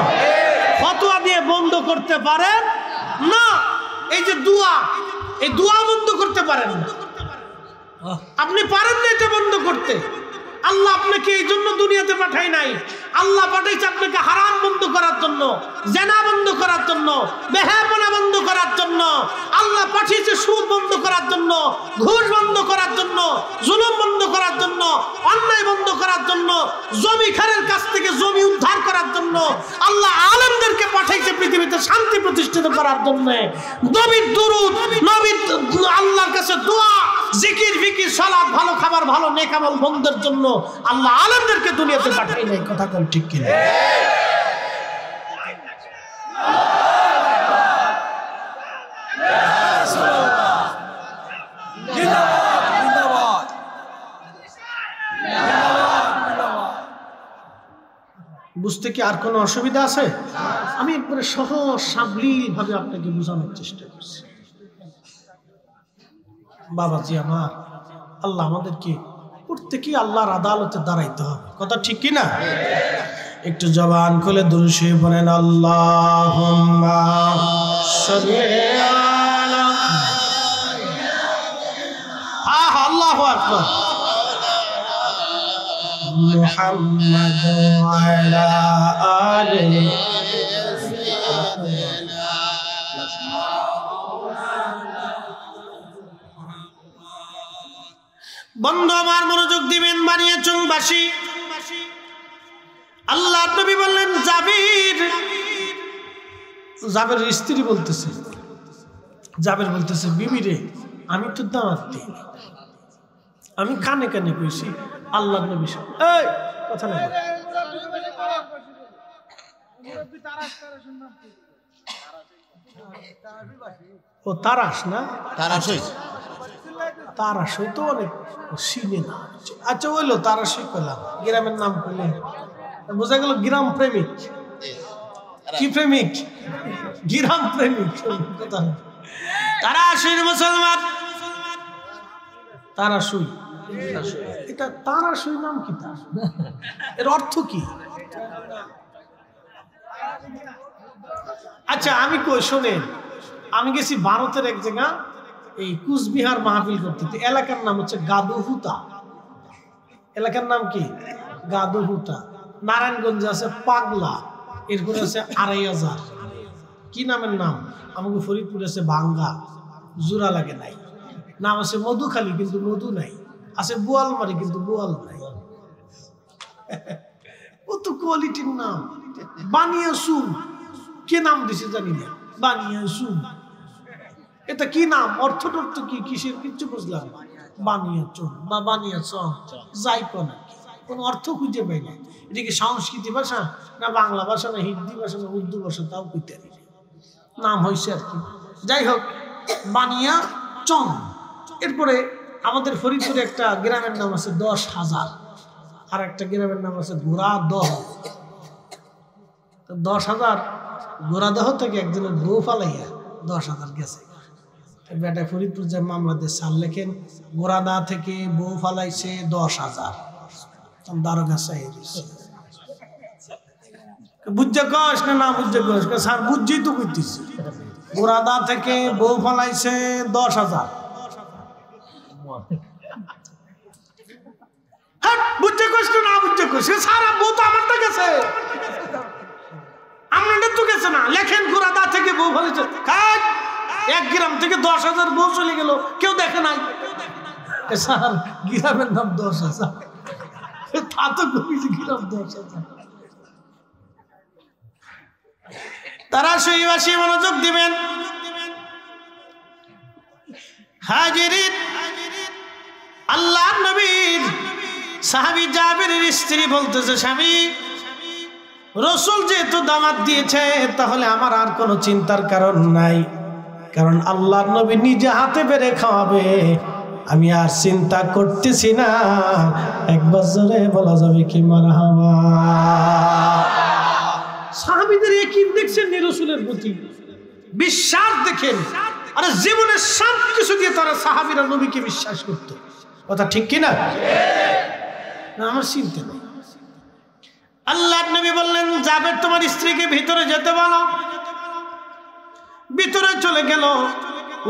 ফতোয়া দিয়ে বন্ধ করতে পারেন না। এই যে দোয়া, এই দোয়া বন্ধ করতে পারেন না। আপনি পারেন না এটা বন্ধ করতে। আল্লাহ আপনাকে এই জন্য দুনিয়াতে পাঠায় নাই। আল্লাহ পাঠাইছে আপনাকে হারাম বন্ধ করার জন্য, জেনা বন্ধ করার জন্য, বেহায়াপনা বন্ধ করার জন্য। আল্লাহ পাঠিয়েছে সুদ বন্ধ করার জন্য, ঘুষ বন্ধ করার জন্য, জুলুম বন্ধ করার জন্য, অন্যায় বন্ধ করার জন্য, জমি খারের কাছ থেকে জমি উদ্ধার করার জন্য। আল্লাহ আলেমদেরকে পাঠাইছে পৃথিবীতে শান্তি প্রতিষ্ঠিত করার জন্য। নবীর দুরূদ, নবীর আল্লাহর কাছে দোয়া, জিকির, ফিকির, সালাত, ভালো খাবার, ভালো নেক আমল বন্ধের জন্য আল্লাহ আলেমদেরকে দুনিয়াতে পাঠাই নাই। কথা কোন ঠিক কিনা? বুঝতে কি আর কোনো অসুবিধা আছে? আমি একবারে সহজ সাবলীল ভাবে আপনাকে বোঝানোর চেষ্টা করছি। বাবাজি আমার, আল্লাহ আমাদেরকে প্রত্যেকেই আল্লাহর আদালতে দাঁড়াইতে হবে। কথা ঠিক কি না? একটু জবান খুলে দুরূদ শরীফ পড়েন। আল্লাহুম্মা সাল্লি আলা, আল্লাহু আকবার, মুহাম্মাদ ওয়া আলা আলিহি। বন্ধু আমার মনোযোগ দিবেন, বানিয়াচংবাসী। আল্লাহ নবী বললেন জাবেরের স্ত্রী বলতেছে, জাবের বলতেছে, বিবি রে, আমি তো দাওয়াত দিই, আমি কানে কানে কইছি আল্লাহ নবী। এই কথা না, ও তারাস না, তারাসই তো অনেক চিনে না। আচ্ছা ওইলো তারাসই করলাম, গ্রামের নাম করলে বোঝা গেল গ্রাম প্রেমিক। কি প্রেমিক? গ্রাম প্রেমিক। তারাসই মুসলমান, তারাসই, এটা তারাসই নাম কি? তার এর অর্থ কি? আচ্ছা আমি কই শোনেন, আমি গেছি ভারতের এক জায়গা এই কুচবিহার মাহফিল করতে। এলাকার নাম হচ্ছে গাদুহুতা। এলাকার নাম কি? গাদুহুতা। নারায়ণগঞ্জে আছে পাগলা, এরপরে আছে ২৫০০। কি নামের নাম? আমাকে ফরিদপুরে আছে ভাঙ্গা, জোড়া লাগে নাই। নাম আছে মধুখালী, কিন্তু মধু নাই। আছে বোয়ালমারি, কিন্তু বোয়াল নাই। কত কোয়ালিটির নাম। বানিয়াচং, কে নাম দিছে জানি না, বানিয়াচং। এটা কি নাম? অর্থ কি, কিসের কিচ্ছু বুঝলাম না। বানিয়াচং বা বানিয়াচং যাই কোনা, কোন অর্থ খুঁজে পাই না। এটা কি সংস্কৃতি ভাষা না বাংলা ভাষা না হিন্দি ভাষা না উর্দু ভাষা, তাও কইতে পারি না। নাম হয়েছে আর কি। যাই হোক, বানিয়াচং। এরপরে আমাদের ফরিদপুরে একটা গ্রামের নাম আছে ১০,০০০, আর একটা গ্রামের নাম আছে গোরাদহ। ১০,০০০ গোরাদহ থেকে একজনের বউ ফালাইয়া ১০,০০০ গেছে। বেটা ফরিদপুর যে মামলা দিয়ে সাল লেখেন, গোরাদা থেকে বউ ফালাইছে ১০,০০০। দারোগা সাহেব বুঝছে কস না বুঝছে কস? স্যার বুঝছি তো করতেছি। গোরাদা থেকে বউ ফালাইছে ১০,০০০। বুঝছে কস না বুঝছে কস? সারা বউ তো আমার তো গেছে, আপনাদের তো গেছে না। লেখেন গোরাদা থেকে বউ ফালাইছে। এক গ্রাম থেকে ১০,০০০ বউ চলে গেল, কেউ দেখে নাই। স্যার গ্রামের নাম ১০,০০০, তা তো গ্রাম ১০,০০০। তারা সহিবাসী মনোযোগ দিবেন। হাজিরিন, আল্লাহ নবীর সাহাবী জাবেরের স্ত্রী বলতেছে, স্বামী রাসূল যেহেতু দাওয়াত দিয়েছে, তাহলে আমার আর কোনো চিন্তার কারণ নাই, কারণ আল্লাহর নবী নিজে হাতে বেড়ে খাওয়াবে, আমি আর চিন্তা করতেছি না। একবার জোরে বলা যাবে কি মারহাবা। সাহাবীদের ইয়াকিন দেখছেন রাসূলের প্রতি, বিশ্বাস দেখেন। আরে জীবনের সব কিছু দিয়ে তারা সাহাবীরা নবীকে বিশ্বাস করত। কথা ঠিক কিনা? না, আমার চিন্তা নেই। আল্লাহর নবী বললেন, জাবের তোমার স্ত্রীকে ভিতরে যেতে বলো। ভিতরে চলে গেল।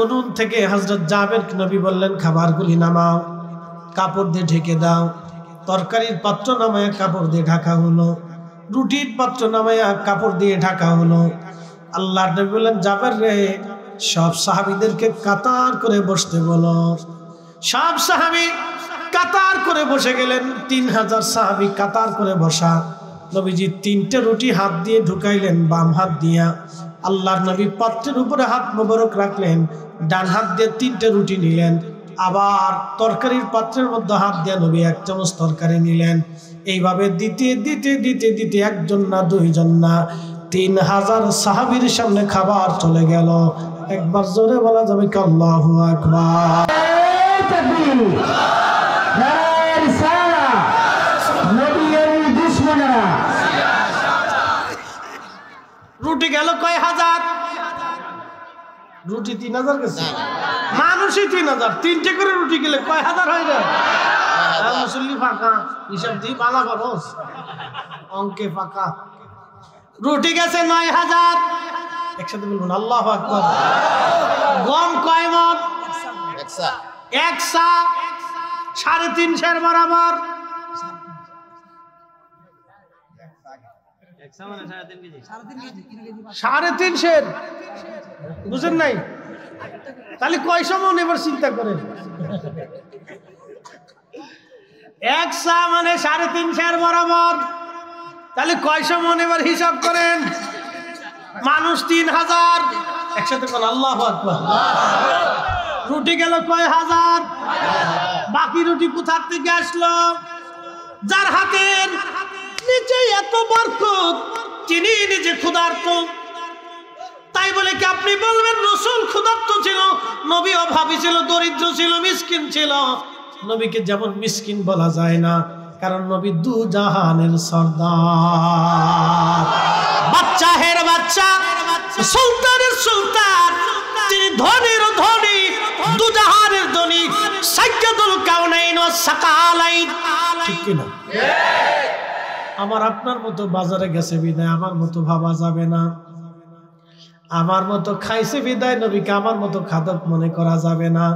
উনুন থেকে হযরত জাবের নবী বললেন, খাবারগুলি নামাও, কাপড় দিয়ে ঢেকে দাও। তরকারির পাত্র নামায়া কাপড় দিয়ে ঢাকা হলো, রুটির পাত্র নামায়া কাপড় দিয়ে ঢাকা হলো। আল্লাহর নবী বললেন, জাবের রে, সব সাহাবীদেরকে কাতার করে বসতে বলো। সব সাহাবী কাতার করে বসে গেলেন। ৩,০০০ সাহাবী কাতার করে বসা। নবীজি ৩টে রুটি হাত দিয়ে ঢুকাইলেন বাম হাত দিয়া। আল্লাহর নবী পাত্রের উপরে হাত মোবারক রাখলেন, ডান হাত দিয়ে ৩টে রুটি নিলেন। আবার তরকারির পাত্রের মধ্যে হাত দিয়ে নবী ১ চামচ তরকারি নিলেন। এইভাবে দিতে দিতে দিতে দিতে একজন না দুইজন না ৩,০০০ সাহাবীর সামনে খাবার চলে গেল। একবার জোরে বলা যাবে কি আল্লাহু আকবার। রুটি গেল কয় হাজার? রুটি ৩,০০০ গেছে, মানুষই ৩,০০০। ৩টে করে রুটি গেলে কয় হাজার হয়ে যায়? মুসল্লি ফাঁকা, হিসাব দিয়ে বালা খরচ, অঙ্কে ফাঁকা। রুটি গেছে ৯,০০০। একসাথে বলুন আল্লাহু আকবার। গম কয় মণ? ১ সা, ৩.৫ সের বরাবর। ৩.৫ সের, বুঝেন নাই? তাহলে কয় সমন? এবার চিন্তা করেন। এক সা মানে 3.5 বরাবর, তাহলে কয়শো মন এবার হিসাব করেন। মানুষ 3000, একসাথে বল আল্লাহু আকবার। রুটি গেল কয় হাজার, বাকি রুটি কোথা থেকে আসলো? যার হাতের নিচে এত বরকত, তিনি নিজে ক্ষুধার্ত। তাই বলে কি আপনি বলবেন রাসূল ক্ষুধার্ত ছিল? নবী অভাবী ছিল, দরিদ্র ছিল, মিসকিন ছিল। নবীকে যেমন মিসকিন বলা যায় না, কারণ নবী দু জাহানের সর্দার, বাচ্চাহের বাচ্চা, সুলতানের সুলতান, তিনি ধনীর ধনী, দু জাহানের ধনী, সাইয়্যিদুল কাউনাইন ওয়াস সাকালাইন। ঠিক কি না? আমার আপনার মতো বাজারে গেছে বিদায় আমার মতো ভাবা যাবে না, আমার মতো খাইছে বিদায় নবীকে আমার মতো খাদক মনে করা যাবে না।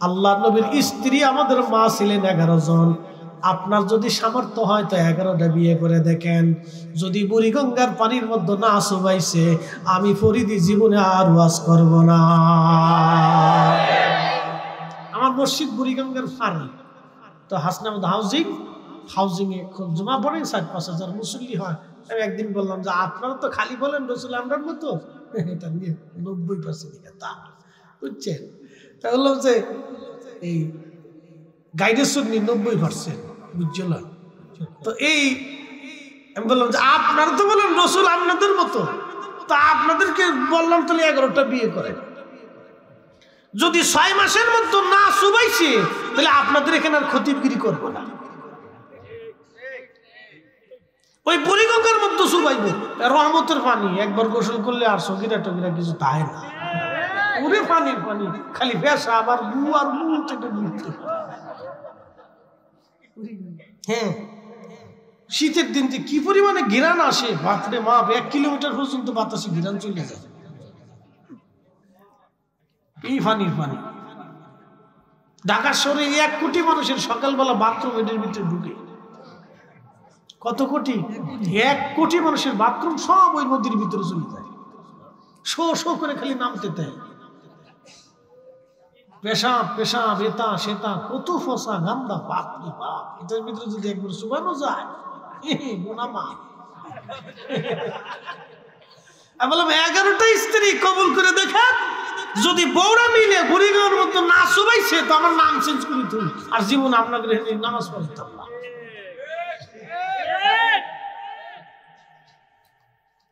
আল্লাহ নবীর স্ত্রী আমাদের মা ছিলেন 11 জন। আপনার যদি সামর্থ্য হয় তো 11টা বিয়ে করে দেখেন। যদি বুড়িগঙ্গার পানির মধ্যে না চুবাইছে, আমি ফরিদি জীবনে আর ওয়াজ করব না। আমার মসজিদ বুড়িগঙ্গার পানি, তো হাসনাবাদ হাউজিংয়ে জমা পড়ে 4-5 হাজার মুসল্লি হয়। আমি একদিন বললাম যে আপনারা তো খালি বলেন রসুল আমরার মতো, এটা নিয়ে 90% তা বুঝছেন। তা বললাম যে এই গাইডের শুনি 90% বুঝছিল। তো এই আমি বললাম যে আপনারা তো বলেন রসুল আপনাদের মতো, তা আপনাদেরকে বললাম তাহলে 11টা বিয়ে করে। যদি 6 মাসের মধ্যে না সুবাইছে তাহলে আপনাদের এখানে আর খতিবগিরি করবো না। ওই বুড়িগঙ্গার মধ্যে সুবাইব, রহমতের পানি, একবার গোসল করলে আর সগিরা টগিরা কিছু তাই না। পুরে পানির পানি, খালি পেশা আবার গু আর গু থেকে ঘুরতে। হ্যাঁ, শীতের দিন যে কি পরিমাণে ঘিরান আসে, বাপরে বাপ, 1 কিলোমিটার পর্যন্ত বাতাসে ঘিরান চলে যায়। এই পানির পানি। ঢাকা শহরে 1 কোটি মানুষের সকালবেলা বাথরুম এদের ভিতরে ঢুকে। কত কোটি? 1 কোটি মানুষের বাথরুম সব ওই নদীর ভিতরে চলে যায়, শো শো করে খালি নামতে দেয়। পেশাব পেশাব, এটা সেটা, কত ফসা গান্দা, বাপরে বাপ। এটার ভিতরে যদি একবার শুকানো যায়, মোনামা। আমি বললাম 11টা স্ত্রী কবুল করে দেখেন, যদি বউরা মিলে বুড়িগঙ্গার মতো না শুবাইছে তো আমার নাম চেঞ্জ করে তুই, আর জীবন আপনাদের নামাজ পড়তাম না।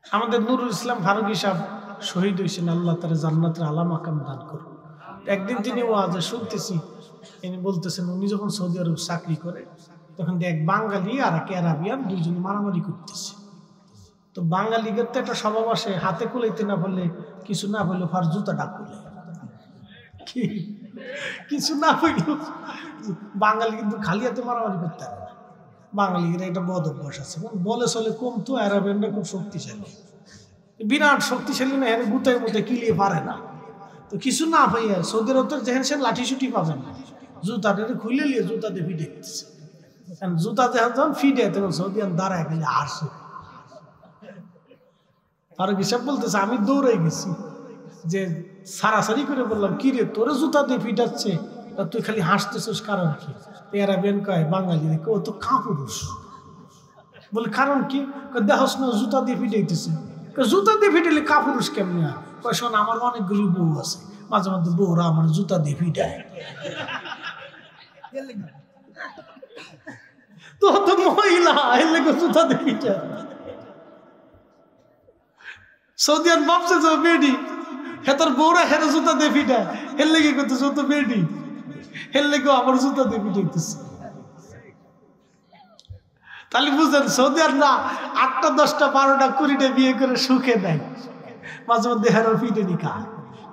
আমাদের নুরুল ইসলাম ফারুকী সাহেব শহীদ হয়েছেন, আল্লাহ তার জান্নাতের আলা মাকাম দান করুন। একদিন তিনি ওয়াজে শুনতেছি, তিনি বলতেছেন উনি যখন সৌদি আরব চাকরি করে তখন এক বাঙালি আর এক আরাবিয়ান দুইজন মারামারি করতেছে। তো বাঙালিদের তো একটা স্বভাব আসে, হাতে কুলাইতে না বললে কিছু না বললে ফার জুতাটা খুলে, কিছু না বলল। বাঙালি কিন্তু খালি হাতে মারামারি করতে পারে না, বাঙালিরা একটা বদ অভ্যাস আছে, বলে চলে কম। তো আরাবিয়ানরা খুব শক্তিশালী, বিরাট শক্তিশালী না, এর গুতায় মুতায় কিলিয়ে পারে না। তো কিছু না পাইয়া সৌদি আরব তো যেখানে সে লাঠি ছুটি পাবেন না, জুতাটা খুলে নিয়ে জুতা দিয়ে ফিটে দিচ্ছে। জুতা যখন ফিটে তখন সৌদিয়ান দাঁড়ায় খালি হাসে। ফারুক হিসাব বলতেছে আমি দৌড়াই গেছি, যে সারাসারি করে বললাম কি রে তোরে জুতা দিয়ে ফিটাচ্ছে, তুই খালি হাসতেছিস কারণ কি? এরা বেন কয় বাঙালি ও তো কাপুরুষ। বলে কারণ কি? দেহস না জুতা দিয়ে ফিটাইতেছে। জুতা দিয়ে ফিটাইলে কাপুরুষ কেমনি হয়? কয় শোন আমার অনেকগুলি বউ আছে, মাঝে মাঝে বউরা আমার জুতা দিয়ে ফিটায়। তো তো মহিলা এলে জুতা দিয়ে ফিটায়। সৌদিয়ান ভাবছে যে বেডি, হে তোর বউরা হেরে জুতা দিয়ে ফিটায়, হের লেগে করতেছে তো বেডি, হের লেগে আমার জুতা দিয়ে ফিটাইতেছে। তাহলে বুঝলেন সৌদি আর না 8টা 10টা 12টা 20টা বিয়ে করে সুখে দেয়, মাঝে মধ্যে হেরো ফিটে নি খায়,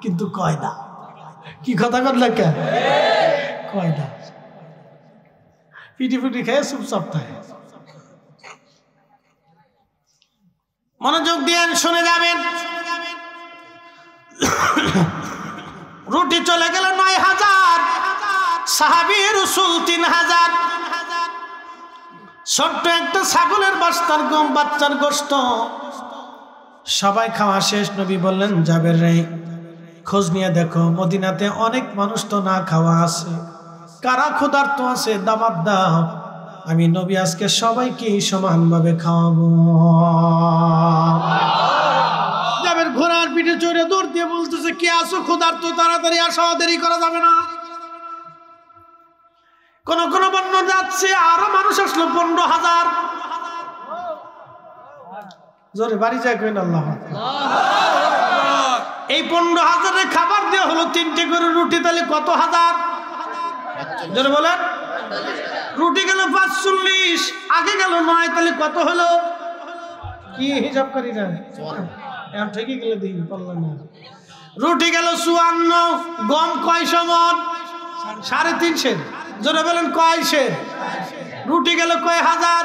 কিন্তু কয় না। কি কথা করলে কে কয় না, ফিটি ফিটি খেয়ে চুপচাপ থাকে। মনোযোগ দিয়ে শুনে যাবেন। রুটি চলে গেল 9000, সাহাবী রাসূল 3000। ছোট্ট একটা ছাগলের বাচ্চার গোশত সবাই খাওয়া শেষ। নবী বললেন জাবের রে খোঁজ নিয়ে দেখো মদিনাতে অনেক মানুষ তো না খাওয়া আছে, কারা ক্ষুধার্ত আছে দাবাত দাও, আমি নবী আজকে সবাইকে সমানভাবে খাওয়াবো। যাবের ঘোড়ার পিঠে চড়ে দৌড় দিয়ে বলতেছে, কে আসো ক্ষুধার্ত, তাড়াতাড়ি আসো, দেরি করা যাবে না। কোন কোন বর্ণনা যাচ্ছে আরো মানুষ আসলো 15,000। জোরে বাড়ি যায় কেন আল্লাহ। এই 15,000 খাবার দেওয়া হলো 3টে করে রুটি, তাহলে কত হাজার? জোরে বলেন। রুটি গেল 45, আগে গেল 9, তাহলে কত হলো? কি হিসাব করি না এখন ঠিকই গেলে দিন পারলাম না। রুটি গেল 54, গম কয়শো মণ? 350। জোরে বলেন কয় সের? রুটি গেল কয় হাজার?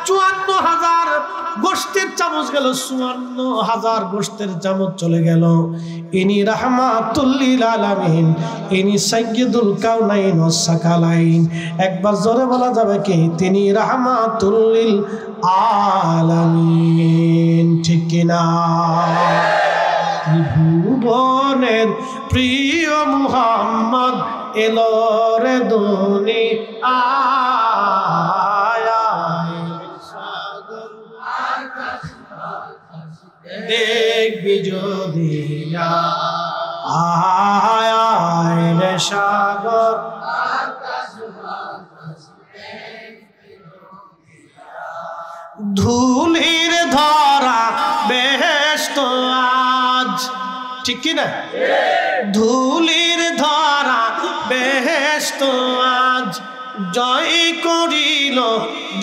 54,000। গোশতের চামচ গেল 54,000, গোশতের চামচ চলে গেল। ইনি রাহমাতুল লিল আলামিন, ইনি সাইয়্যিদুল কাউনাইন ওয়াস সাকালাইন। একবার জোরে বলা যাবে কি? তিনি রাহমাতুল লিল আলামিন, ঠিক কিনা? ভুবনের প্রিয় মুহাম্মদ এলো রে দুনিয়ায়, দেখবি যদি আয় রে সাগর, ধুলির ধরা বেহেশত আজ, ঠিক কি না? ধুলির ধরা বেহেশত আজ, জয় করিল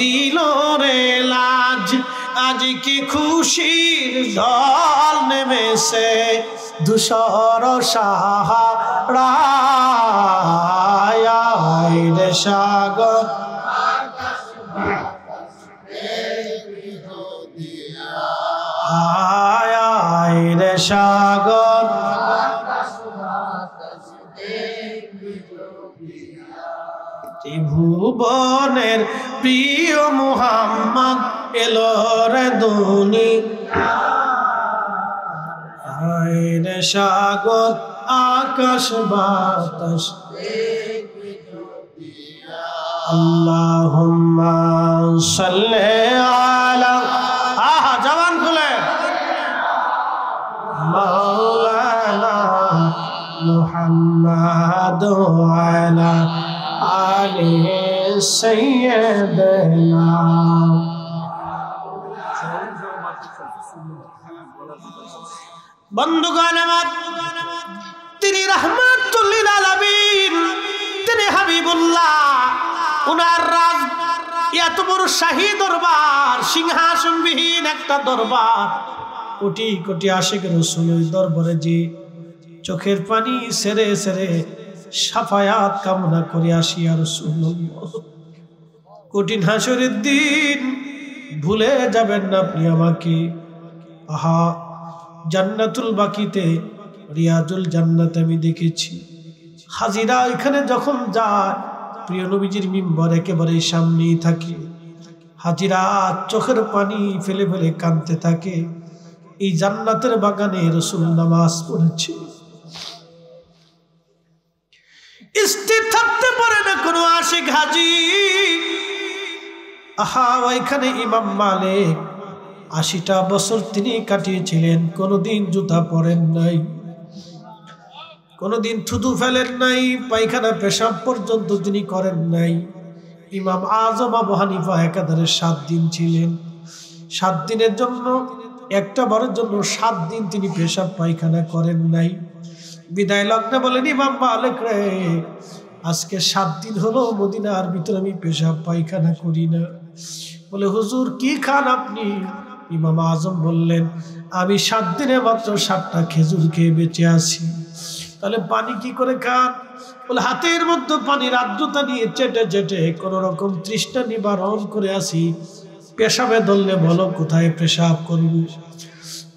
দিল রে লাজ। আজ কি খুশির ঢল নেমেছে ধূসর সাহারায় রে সাগর, আয় রে সাগর, ভুবনের প্রিয় মুহাম্মদ এলো রে দুনিয়ায় রে সাগর, আকাশ বাতাস, আল্লাহুম্মা সাল্লি আলা, আহা জবান খুলে, মাওলানা মুহাম্মাদ আলা আলি সাইয়্যিদিনা। বন্ধুগণ আমার, তিনি রাহমাতুল লিল আলামিন, তিনি হাবিবুল্লাহ। উনার রাজ এত বড় শাহী দরবার, সিংহাসনবিহীন একটা দরবার, কোটি কোটি আশিক রাসূল ওই দরবারে যে চোখের পানি সেরে সেরে শাফায়াত কামনা করে আসি। আর রাসূলুল্লাহ, কঠিন হাসরের দিন ভুলে যাবেন না আপনি আমাকে। আহা, জান্নাতুল বাকিতে, রিয়াজুল জান্নাত আমি দেখেছি, হাজিরা এখানে যখন যায় প্রিয় নবীজির মিম্বর একেবারে সামনেই থাকে। হাজিরা চোখের পানি ফেলে ফেলে কাঁদতে থাকে। এই জান্নাতের বাগানে রাসূল নামাজ পড়েছে, স্থির থাকতে পারে না কোনো আশিক হাজি। আহা, ওইখানে ইমাম মালিক 80টা বছর তিনি কাটিয়েছিলেন, কোনোদিন জুতা পরেন নাই, কোনোদিন থুতু ফেলেন নাই, পায়খানা পেশাব পর্যন্ত তিনি করেন নাই। ইমাম আজম আবু হানিফা একাধারে 7 দিন ছিলেন। 7 দিনের জন্য, একটা বারের জন্য 7 দিন তিনি পেশাব পায়খানা করেন নাই। বিদায় লগ্নে বলেন, ইমাম মালিক রে, আজকে 7 দিন হলো মদিনার ভিতরে আমি পেশাব পায়খানা করি না। বলে, হুজুর কি খান আপনি? ইমাম আজম বললেন, আমি 7 দিনে মাত্র 7টা খেজুর খেয়ে বেঁচে আছি। তাহলে পানি কি করে খান? বলে, হাতের মধ্যে পানির আর্দ্রতা নিয়ে চেটে চেটে কোন রকম তৃষ্ণা নিবারণ করে আসি। পেশাবে ধরলে বলো কোথায় পেশাব করব?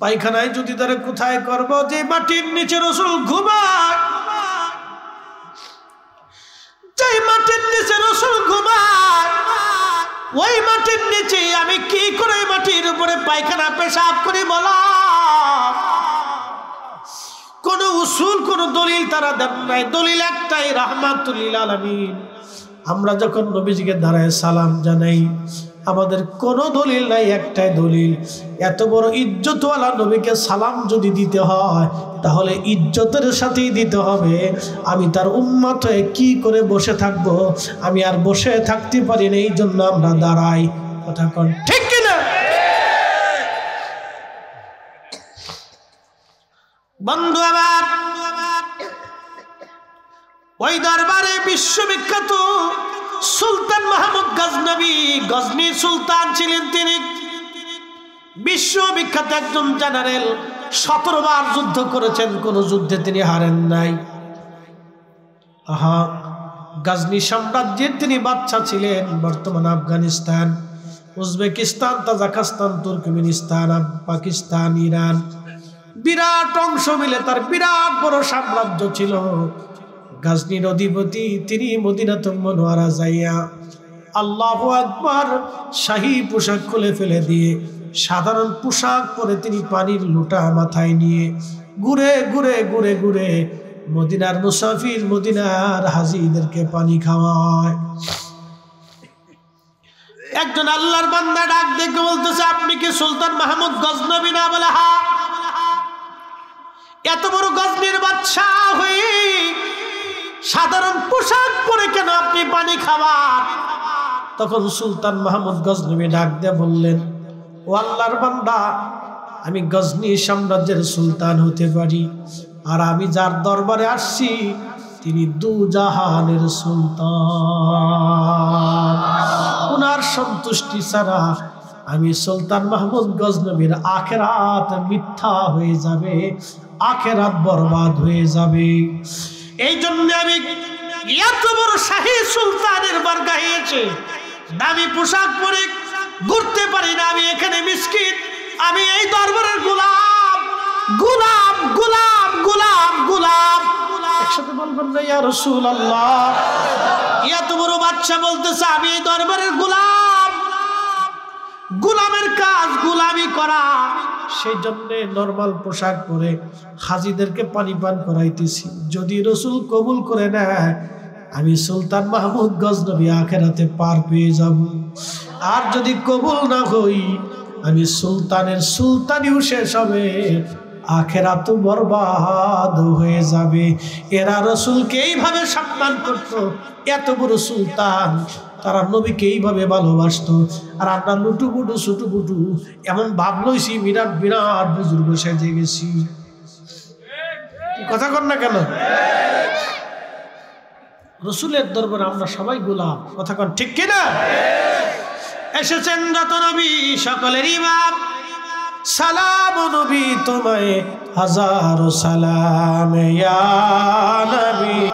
পায়খানায় যদি তারা কোথায় করব? যে মাটির নিচে রাসূল ঘুমায়, যে মাটির নিচে রাসূল ঘুমায়, ওই মাটির নিচে আমি কি করে মাটির উপরে পায়খানা পেশাব করি বলা? কোন উসুল, কোন দলিল তারা দেন নাই। দলিল একটাই, রাহমাতুল লিল আলামিন। আমরা যখন নবীজিকে দাঁড়ায় সালাম জানাই, আমাদের কোনো দলিল নাই, একটাই দলিল, এত বড় ইজ্জতওয়ালা নবীকে সালাম যদি দিতে হয় তাহলে ইজ্জতের সাথেই দিতে হবে। আমি তার উম্মত হয়ে কি করে বসে থাকব? আমি আর বসে থাকতে পারি না, এই জন্য আমরা দাঁড়াই। কথা কোন ঠিক কিনা? বন্ধু আমার, ওই দরবারে বিশ্ববিখ্যাত সুলতান মাহমুদ গজনবী, গজনী সুলতান ছিলেন তিনি, বিশ্ববিখ্যাত একজন জেনারেল। 17 বার যুদ্ধ করেছেন, কোন যুদ্ধে তিনি হারেন নাই। গজনী সাম্রাজ্যের তিনি বাদশা ছিলেন। বর্তমান Afghanistan, Uzbekistan, Tajikistan, Turkmenistan, Pakistan, Iran, বিরাট অংশ মিলে তার বিরাট বড় সাম্রাজ্য ছিল। গজনীর অধিপতি তিনি মদিনাতুল মুনাওয়ারা যাইয়া আল্লাহু আকবার শাহী পোশাক খুলে ফেলে দিয়ে সাধারণ পোশাক পরে তিনি পানির লোটা মাথায় নিয়ে ঘুরে ঘুরে ঘুরে ঘুরে মদিনার মুসাফির, মদিনার হাজীদেরকে পানি খাওয়ায়। একজন আল্লাহর বান্দা ডাক দেখে বলতেছে, আপনি কি সুলতান মাহমুদ গজনবী না? বলে হ্যাঁ। এত বড় গজনীর বাদশা হয়ে সাধারণ পোশাক পরে কেন আপনি পানি খাওয়ান? তখন সুলতান মাহমুদ গজনবী ডাক দিয়ে বললেন, ও আল্লাহর বান্দা, আমি গজনী সাম্রাজ্যের সুলতান হতে পারি, আর আমি যার দরবারে আসছি তিনি দুজাহানের সুলতান। ওনার সন্তুষ্টি ছাড়া আমি সুলতান মাহমুদ গজনবীর আখেরাত মিথ্যা হয়ে যাবে, আখেরাত বরবাদ হয়ে যাবে। এই জন্য আমি এত বড় শাহী সুলতানের বারগাহে এসে দামি পোশাক পরে ঘুরতে পারি না। আমি এখানে মিসকিন, আমি এই দরবারের গোলাম, গোলাম, গোলাম, গোলাম, গোলাম। একসাথে বলবেন না ইয়া রাসূলুল্লাহ? এত বড় বাদশা বলতেছে আমি এই দরবারের গোলাম, গোলামের কাজ গোলামি করা। সেই জন্য নরমাল পোশাক পরে হাজীদেরকে পানি পান করাইতেছি। যদি রাসূল কবুল করে নেয়, আমি সুলতান মাহমুদ গজনবী আখেরাতে পার পেয়ে যাব। আর যদি কবুল না হই, আমি সুলতানের সুলতানিও শেষ হবে, আখেরাত বরবাদ হয়ে যাবে। এরা রাসূলকে এইভাবে সম্মান করত। এত বড় সুলতান, তারা নবীকে এইভাবে ভালোবাসতো। আর আমরা লুটুপুটু ছুটুপুটু এমন ভাব লইছি, বিরাট বিরাট বুজুর্গ সেজে গেছি। কথা কর না কেন? রাসূলের দরবারে আমরা সবাই গোলাম। কথা কন ঠিক কিনা? এসেছেন যত নবী সকলের ইমাম, সালাম নবী তোমায় হাজারো সালাম ইয়া নবী।